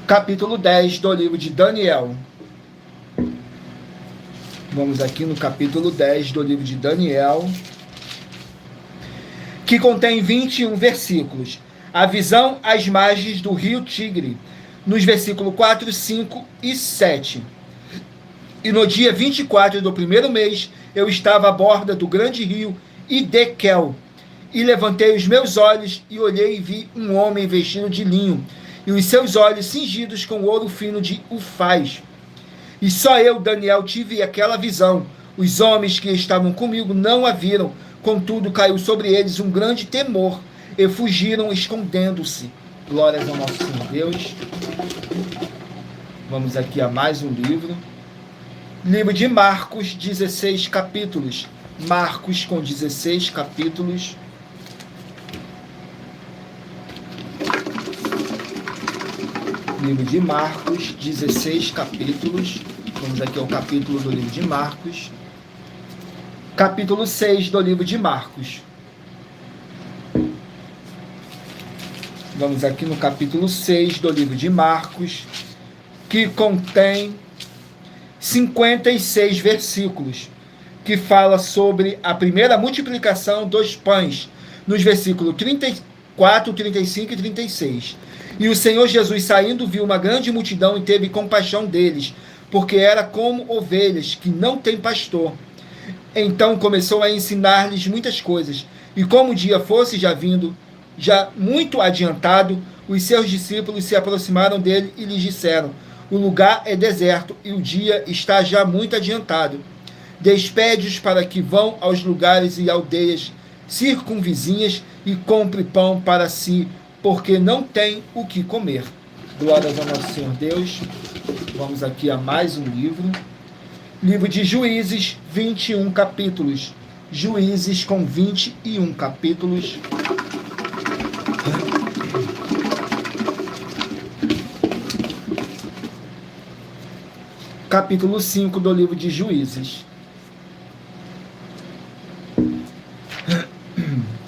Capítulo 10 do livro de Daniel. Vamos aqui no capítulo 10 do livro de Daniel, que contém 21 versículos. A visão às margens do rio Tigre, nos versículos 4, 5 e 7. E no dia 24 do primeiro mês, eu estava à borda do grande rio Idequel, e levantei os meus olhos e olhei e vi um homem vestido de linho, e os seus olhos cingidos com ouro fino de Ufaz. E só eu, Daniel, tive aquela visão. Os homens que estavam comigo não a viram, contudo caiu sobre eles um grande temor, e fugiram escondendo-se. Glórias ao nosso Senhor Deus. Vamos aqui a mais um livro. Livro de Marcos, 16 capítulos. Marcos com 16 capítulos. livro de Marcos, 16 capítulos. Vamos aqui ao capítulo do livro de Marcos. Capítulo 6 do livro de Marcos. Vamos aqui no capítulo 6 do livro de Marcos, que contém 56 versículos, que fala sobre a primeira multiplicação dos pães, nos versículos 34, 35 e 36. E o Senhor Jesus, saindo, viu uma grande multidão e teve compaixão deles, porque era como ovelhas que não têm pastor. Então começou a ensinar-lhes muitas coisas. E como o dia fosse já vindo, já muito adiantado, os seus discípulos se aproximaram dele e lhes disseram: o lugar é deserto e o dia está já muito adiantado. Despede-os para que vão aos lugares e aldeias circunvizinhas e compre pão para si, porque não tem o que comer. Glórias ao nosso Senhor Deus. Vamos aqui a mais um livro. Livro de Juízes, 21 capítulos. Juízes com 21 capítulos. Capítulo 5 do livro de Juízes.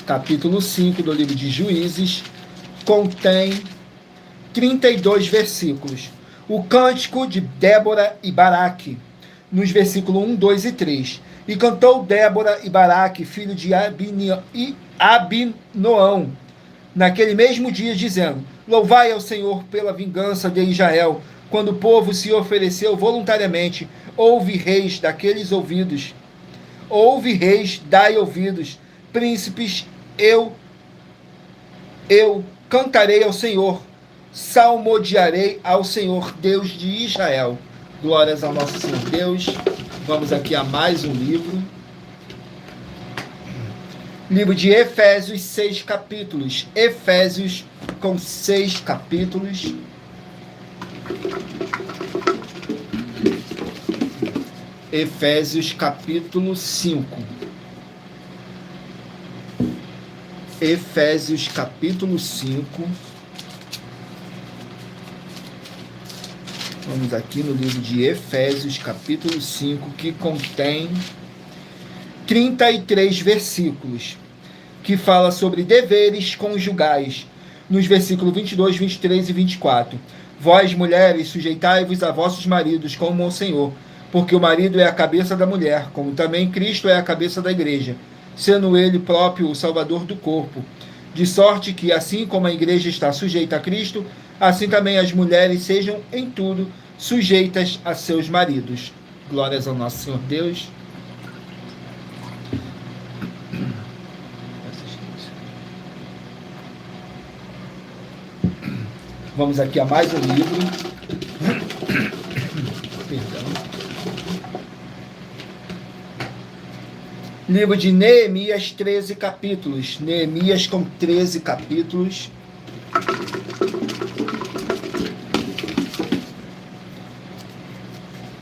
Capítulo 5 do livro de Juízes contém 32 versículos. O cântico de Débora e Baraque, nos versículos 1, 2 e 3. E cantou Débora e Baraque, filho de Abinoão, naquele mesmo dia, dizendo: louvai ao Senhor pela vingança de Israel, quando o povo se ofereceu voluntariamente. Ouve, reis, daqueles ouvidos. Ouve, reis, dai ouvidos. Príncipes, eu cantarei ao Senhor. Salmodiarei ao Senhor, Deus de Israel. Glórias ao nosso Senhor Deus. Vamos aqui a mais um livro. Livro de Efésios, 6 capítulos. Efésios com 6 capítulos. Efésios capítulo 5. Efésios capítulo 5. Vamos aqui no livro de Efésios capítulo 5, que contém 33 versículos, que fala sobre deveres conjugais, nos versículos 22, 23 e 24. Vós, mulheres, sujeitai-vos a vossos maridos como ao Senhor, porque o marido é a cabeça da mulher, como também Cristo é a cabeça da igreja, sendo ele próprio o Salvador do corpo. De sorte que, assim como a igreja está sujeita a Cristo, assim também as mulheres sejam em tudo sujeitas a seus maridos. Glórias ao nosso Senhor Deus. Vamos aqui a mais um livro. Perdão. Livro de Neemias, 13 capítulos. Neemias com 13 capítulos.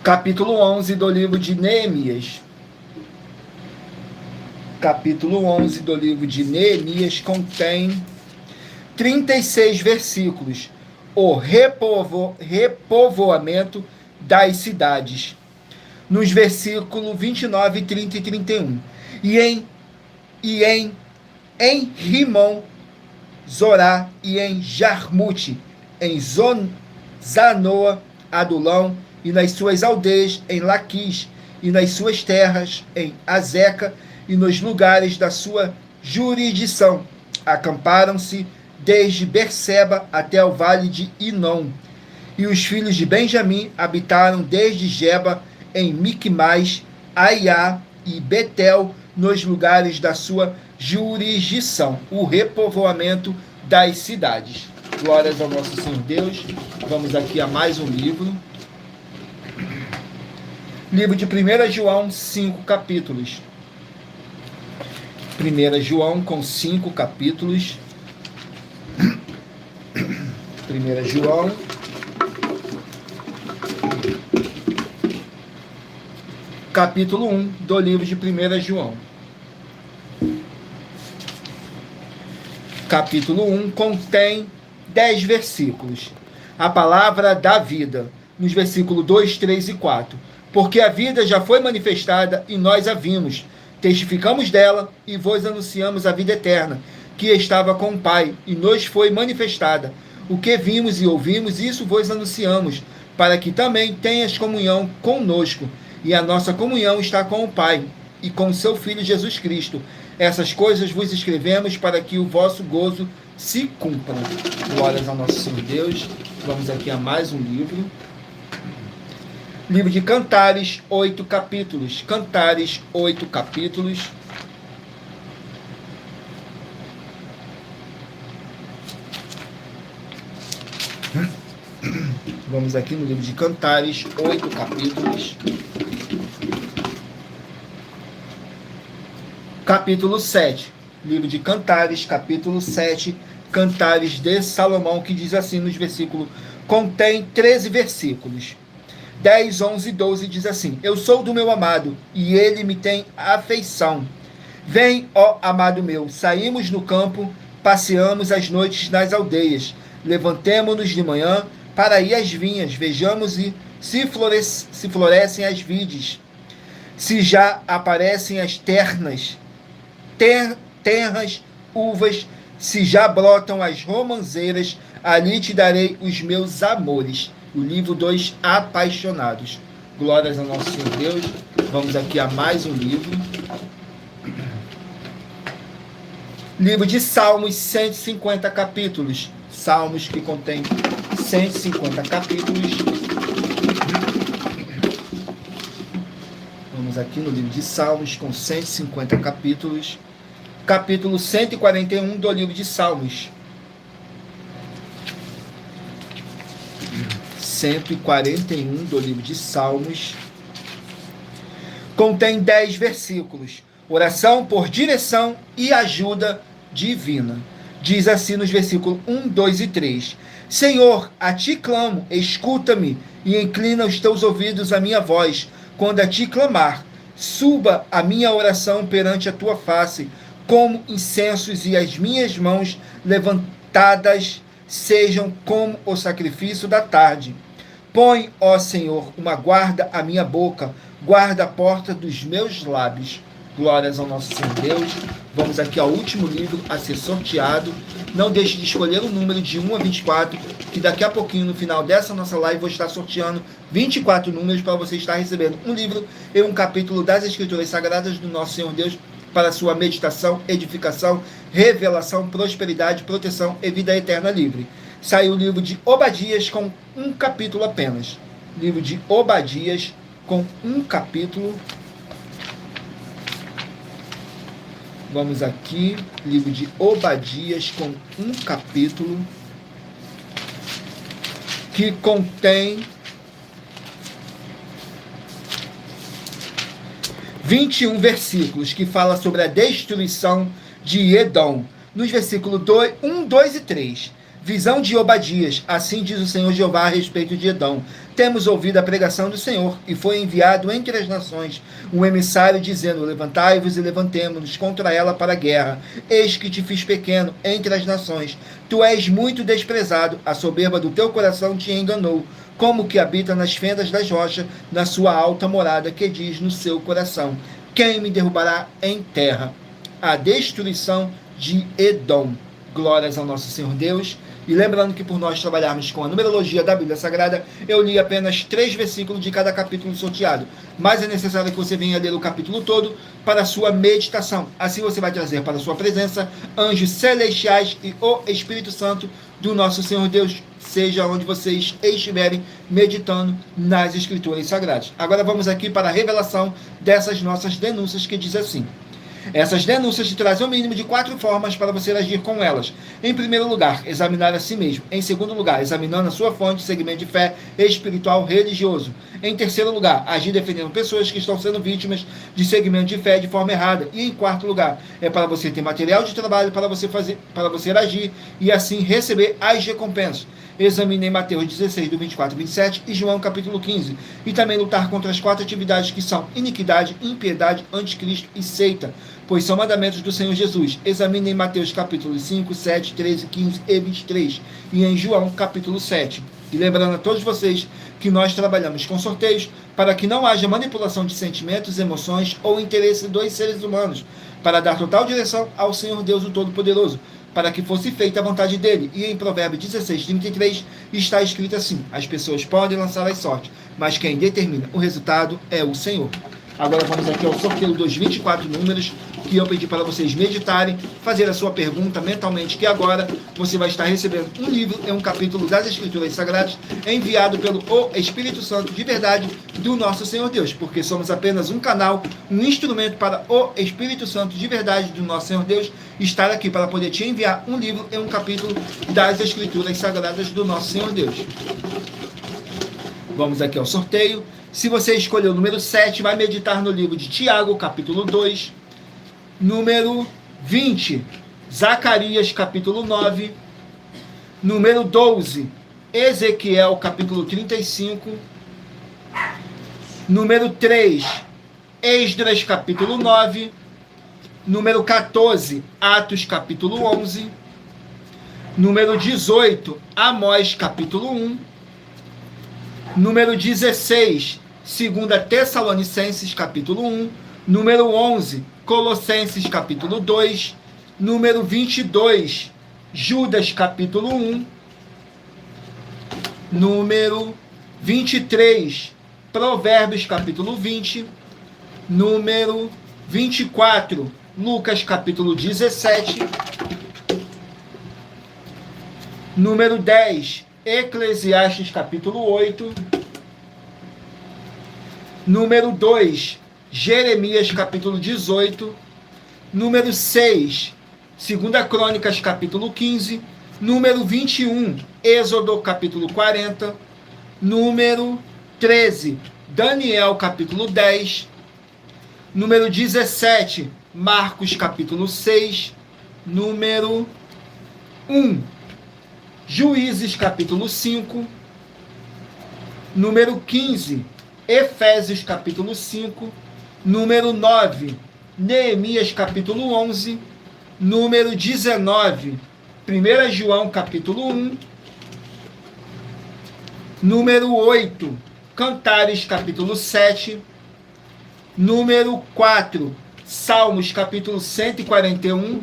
Capítulo 11 do livro de Neemias. Capítulo 11 do livro de Neemias contém 36 versículos. O repovoamento das cidades. Nos versículos 29, 30 e 31. E em Rimon, Zorá, e em Jarmute, em Zanoa, Adulão, e nas suas aldeias, em Laquis, e nas suas terras, em Azeca, e nos lugares da sua jurisdição. Acamparam-se desde Berseba até o vale de Inom. E os filhos de Benjamim habitaram desde Geba, em Micmais, Aiá e Betel, nos lugares da sua jurisdição. O repovoamento das cidades. Glórias ao nosso Senhor Deus. Vamos aqui a mais um livro. Livro de 1 João, 5 capítulos. 1 João com 5 capítulos. 1 João. Capítulo 1 do livro de 1 João. Capítulo 1 contém 10 versículos. a palavra da vida, nos versículos 2, 3 e 4. Porque a vida já foi manifestada e nós a vimos, testificamos dela e vos anunciamos a vida eterna, que estava com o Pai, e nos foi manifestada. O que vimos e ouvimos, isso vos anunciamos, para que também tenhas comunhão conosco. E a nossa comunhão está com o Pai e com o seu Filho Jesus Cristo. Essas coisas vos escrevemos para que o vosso gozo se cumpra. Glórias ao nosso Senhor Deus. Vamos aqui a mais um livro. Livro de Cantares, 8 capítulos. Cantares, 8 capítulos. Vamos aqui no livro de Cantares, 8 capítulos. Capítulo 7. Livro de Cantares, capítulo 7. Cantares de Salomão, que diz assim nos versículos. Contém 13 versículos. 10, 11 e 12 diz assim: Eu sou do meu amado, e ele me tem afeição. Vem, ó amado meu, saímos no campo, passeamos as noites nas aldeias. Levantemo-nos de manhã para ir às vinhas, vejamos se florescem as vides, se já aparecem as terras uvas, se já brotam as romanzeiras, ali te darei os meus amores. O livro 2, Apaixonados. Glórias ao nosso Senhor Deus. Vamos aqui a mais um livro. Livro de Salmos, 150 capítulos. Salmos que contém 150 capítulos. Vamos aqui no livro de Salmos com 150 capítulos. Capítulo 141 do livro de Salmos. 141 do livro de Salmos. Contém 10 versículos. Oração por direção e ajuda divina. Diz assim nos versículos 1, 2 e 3. Senhor, a ti clamo, escuta-me e inclina os teus ouvidos à minha voz. Quando a ti clamar, suba a minha oração perante a tua face, como incensos, e as minhas mãos levantadas sejam como o sacrifício da tarde. Põe, ó Senhor, uma guarda à minha boca, guarda a porta dos meus lábios. Glórias ao nosso Senhor Deus. Vamos aqui ao último livro a ser sorteado. Não deixe de escolher o número de 1 a 24, que daqui a pouquinho, no final dessa nossa live, vou estar sorteando 24 números para você estar recebendo um livro e um capítulo das Escrituras Sagradas do nosso Senhor Deus, para sua meditação, edificação, revelação, prosperidade, proteção e vida eterna livre. Saiu o livro de Obadias com um capítulo apenas. Livro de Obadias com um capítulo. Vamos aqui, livro de Obadias com um capítulo, que contém 21 versículos, que fala sobre a destruição de Edom. Nos versículos 1, 2 e 3. Visão de Obadias. Assim diz o Senhor Jeová a respeito de Edom. Temos ouvido a pregação do Senhor, e foi enviado entre as nações um emissário dizendo: levantai-vos e levantemo-nos contra ela para a guerra. Eis que te fiz pequeno entre as nações. Tu és muito desprezado, a soberba do teu coração te enganou, como que habita nas fendas das rochas, na sua alta morada, que diz no seu coração: quem me derrubará em terra? A destruição de Edom. Glórias ao nosso Senhor Deus. E lembrando que por nós trabalharmos com a numerologia da Bíblia Sagrada, eu li apenas 3 versículos de cada capítulo sorteado. Mas é necessário que você venha ler o capítulo todo para a sua meditação. Assim você vai trazer para a sua presença anjos celestiais e o Espírito Santo do nosso Senhor Deus, seja onde vocês estiverem meditando nas Escrituras Sagradas. Agora vamos aqui para a revelação dessas nossas denúncias, que diz assim: essas denúncias te trazem o mínimo de 4 formas para você agir com elas. Em primeiro lugar, examinar a si mesmo. Em segundo lugar, examinando a sua fonte, segmento de fé espiritual religioso. Em terceiro lugar, agir defendendo pessoas que estão sendo vítimas de segmento de fé de forma errada. E em quarto lugar, é para você ter material de trabalho para você agir e assim receber as recompensas. Examinei Mateus 16, do 24 e 27 e João capítulo 15. E também lutar contra as 4 atividades que são iniquidade, impiedade, anticristo e seita, pois são mandamentos do Senhor Jesus. Examinei Mateus capítulo 5, 7, 13, 15 e 23. E em João capítulo 7. E lembrando a todos vocês que nós trabalhamos com sorteios para que não haja manipulação de sentimentos, emoções ou interesse dos seres humanos, para dar total direção ao Senhor Deus, o Todo-Poderoso, para que fosse feita a vontade dele. E em Provérbios 16:33 está escrito assim: as pessoas podem lançar as sortes, mas quem determina o resultado é o Senhor. Agora vamos aqui ao sorteio dos 24 números que eu pedi para vocês meditarem, fazer a sua pergunta mentalmente, que agora você vai estar recebendo um livro e um capítulo das Escrituras Sagradas enviado pelo O Espírito Santo de verdade do nosso Senhor Deus, porque somos apenas um canal, um instrumento para o Espírito Santo de verdade do nosso Senhor Deus estar aqui para poder te enviar um livro e um capítulo das Escrituras Sagradas do nosso Senhor Deus. Vamos aqui ao sorteio. Se você escolher o número 7, vai meditar no livro de Tiago, capítulo 2, número 20, Zacarias, capítulo 9, número 12, Ezequiel, capítulo 35, número 3, Esdras, capítulo 9, número 14, Atos, capítulo 11, número 18, Amós, capítulo 1, número 16, 2 Tessalonicenses, capítulo 1, número 11, Colossenses, capítulo 2, número 22, Judas, capítulo 1, número 23, Provérbios, capítulo 20, número 24, Lucas, capítulo 17, número 10, Eclesiastes, capítulo 8, número 2, Jeremias, capítulo 18, número 6, 2 Crônicas, capítulo 15, número 21, Êxodo, capítulo 40, número 13, Daniel, capítulo 10, número 17, Marcos, capítulo 6, número 1, Juízes, capítulo 5, número 15, Efésios, capítulo 5, número 9, Neemias, capítulo 11, número 19, 1 João, capítulo 1, número 8, Cantares, capítulo 7, número 4, Salmos, capítulo 141,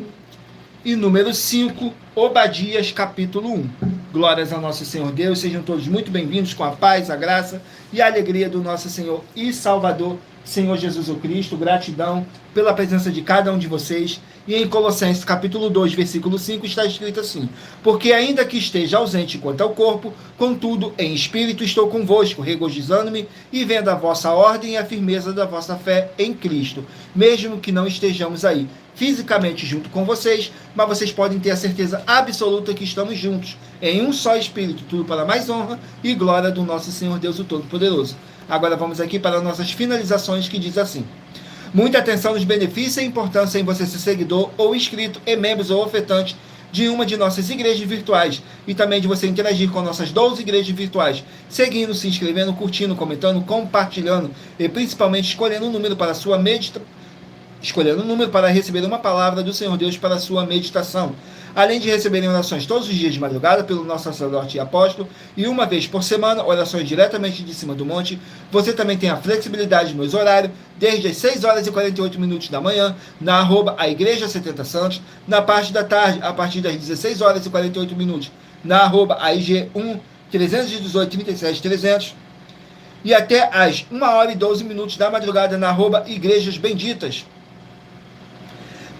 e número 5, Obadias, capítulo 1. Glórias ao nosso Senhor Deus, sejam todos muito bem-vindos com a paz, a graça e a alegria do nosso Senhor e Salvador, Senhor Jesus o Cristo. Gratidão pela presença de cada um de vocês. E em Colossenses capítulo 2, versículo 5, está escrito assim: porque ainda que esteja ausente quanto ao corpo, contudo, em espírito estou convosco, regozijando-me e vendo a vossa ordem e a firmeza da vossa fé em Cristo, mesmo que não estejamos aí fisicamente junto com vocês, mas vocês podem ter a certeza absoluta que estamos juntos, em um só Espírito, tudo para mais honra e glória do nosso Senhor Deus, o Todo-Poderoso. Agora vamos aqui para nossas finalizações, que diz assim: muita atenção nos benefícios e importância em você ser seguidor ou inscrito em membros ou ofertante de uma de nossas igrejas virtuais, e também de você interagir com nossas 12 igrejas virtuais, seguindo, se inscrevendo, curtindo, comentando, compartilhando e principalmente escolhendo um número para a sua meditação, escolhendo um número para receber uma palavra do Senhor Deus para a sua meditação. Além de receberem orações todos os dias de madrugada pelo nosso sacerdote e apóstolo, e uma vez por semana, orações diretamente de cima do monte, você também tem a flexibilidade nos horários, desde as 6 horas e 48 minutos da manhã, na @ a Igreja 70 Santos, na parte da tarde, a partir das 16 horas e 48 minutos, na @ a IG 1 318 37 300, e até às 1 hora e 12 minutos da madrugada, na @ Igrejas Benditas,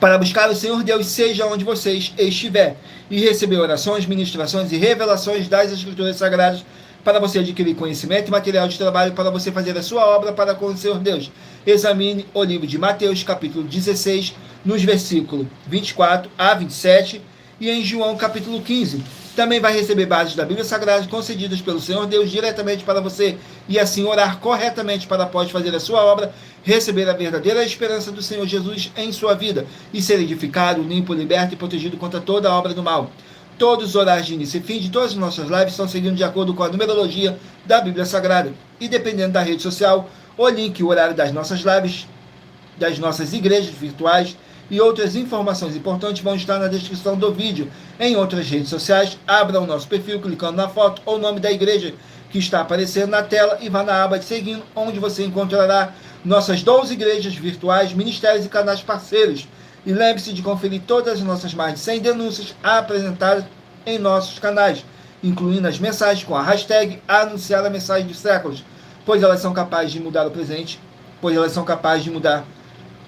para buscar o Senhor Deus, seja onde vocês estiver, e receber orações, ministrações e revelações das Escrituras Sagradas, para você adquirir conhecimento e material de trabalho para você fazer a sua obra para com o Senhor Deus. Examine o livro de Mateus, capítulo 16, nos versículos 24 a 27, e em João, capítulo 15. Também vai receber bases da Bíblia Sagrada concedidas pelo Senhor Deus diretamente para você, e assim orar corretamente para, após fazer a sua obra, receber a verdadeira esperança do Senhor Jesus em sua vida, e ser edificado, limpo, liberto e protegido contra toda a obra do mal. Todos os horários de início e fim de todas as nossas lives estão seguindo de acordo com a numerologia da Bíblia Sagrada, e dependendo da rede social, o link e o horário das nossas lives, das nossas igrejas virtuais, e outras informações importantes vão estar na descrição do vídeo. Em outras redes sociais, abra o nosso perfil clicando na foto ou nome da igreja que está aparecendo na tela e vá na aba de seguindo, onde você encontrará nossas 12 igrejas virtuais, ministérios e canais parceiros. E lembre-se de conferir todas as nossas mais de 100 denúncias apresentadas em nossos canais, incluindo as mensagens com a hashtag Anunciar a Mensagem dos Séculos, pois elas são capazes de mudar o presente,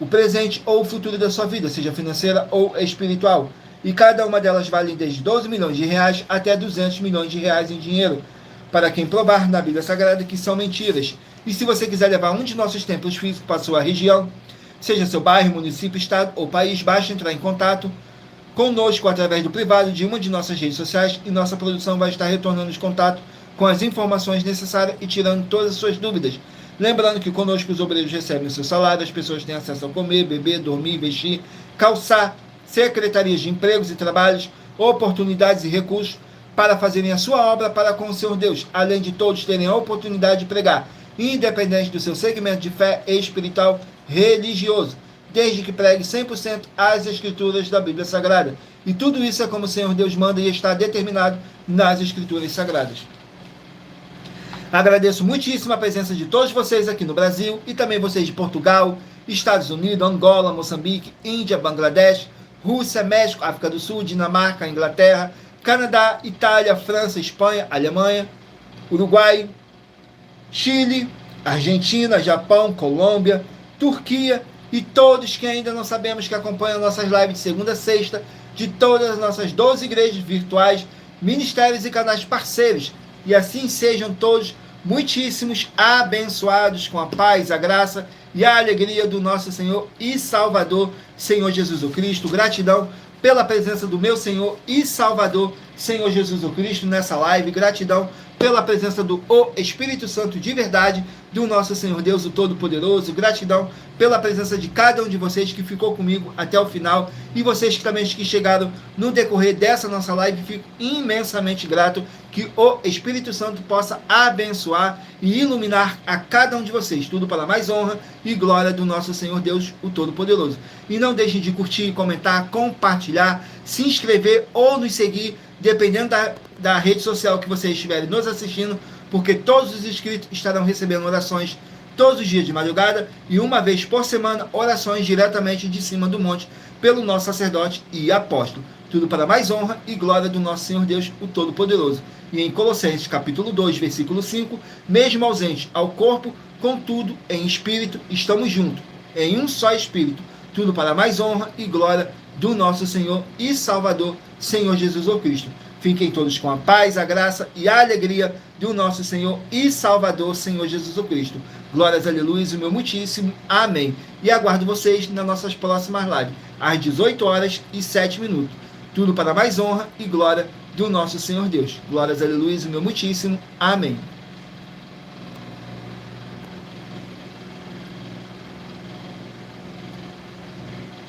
o presente ou o futuro da sua vida, seja financeira ou espiritual. E cada uma delas vale desde 12 milhões de reais até 200 milhões de reais em dinheiro, para quem provar na Bíblia Sagrada que são mentiras. E se você quiser levar um de nossos templos físicos para a sua região, seja seu bairro, município, estado ou país, basta entrar em contato conosco através do privado de uma de nossas redes sociais e nossa produção vai estar retornando os contatos com as informações necessárias e tirando todas as suas dúvidas. Lembrando que conosco os obreiros recebem o seu salário, as pessoas têm acesso a comer, beber, dormir, vestir, calçar, secretarias de empregos e trabalhos, oportunidades e recursos para fazerem a sua obra para com o Senhor Deus, além de todos terem a oportunidade de pregar, independente do seu segmento de fé espiritual religioso, desde que pregue 100% as Escrituras da Bíblia Sagrada. E tudo isso é como o Senhor Deus manda e está determinado nas Escrituras Sagradas. Agradeço muitíssimo a presença de todos vocês aqui no Brasil e também vocês de Portugal, Estados Unidos, Angola, Moçambique, Índia, Bangladesh, Rússia, México, África do Sul, Dinamarca, Inglaterra, Canadá, Itália, França, Espanha, Alemanha, Uruguai, Chile, Argentina, Japão, Colômbia, Turquia e todos que ainda não sabemos que acompanham nossas lives de segunda a sexta, de todas as nossas 12 igrejas virtuais, ministérios e canais parceiros. E assim sejam todos muitíssimos abençoados com a paz, a graça e a alegria do nosso Senhor e Salvador, Senhor Jesus o Cristo. Gratidão pela presença do meu Senhor e Salvador, Senhor Jesus o Cristo, nessa live. Gratidão pela presença do Espírito Santo de verdade, do nosso Senhor Deus, o Todo-Poderoso. Gratidão pela presença de cada um de vocês que ficou comigo até o final. E vocês que também que chegaram no decorrer dessa nossa live, fico imensamente grato que o Espírito Santo possa abençoar e iluminar a cada um de vocês. Tudo para mais honra e glória do nosso Senhor Deus, o Todo-Poderoso. E não deixem de curtir, comentar, compartilhar, se inscrever ou nos seguir, dependendo da rede social que vocês estiverem nos assistindo, porque todos os inscritos estarão recebendo orações todos os dias de madrugada e uma vez por semana, orações diretamente de cima do monte pelo nosso sacerdote e apóstolo. Tudo para mais honra e glória do nosso Senhor Deus, o Todo-Poderoso. E em Colossenses capítulo 2, versículo 5, mesmo ausente ao corpo, contudo, em espírito, estamos juntos, em um só espírito. Tudo para mais honra e glória do nosso Senhor e Salvador, Senhor Jesus o Cristo. Fiquem todos com a paz, a graça e a alegria do nosso Senhor e Salvador, Senhor Jesus o Cristo. Glórias, aleluia, o meu muitíssimo amém. E aguardo vocês nas nossas próximas lives, às 18h07. Tudo para mais honra e glória do nosso Senhor Deus. Glórias, aleluia, o meu muitíssimo amém.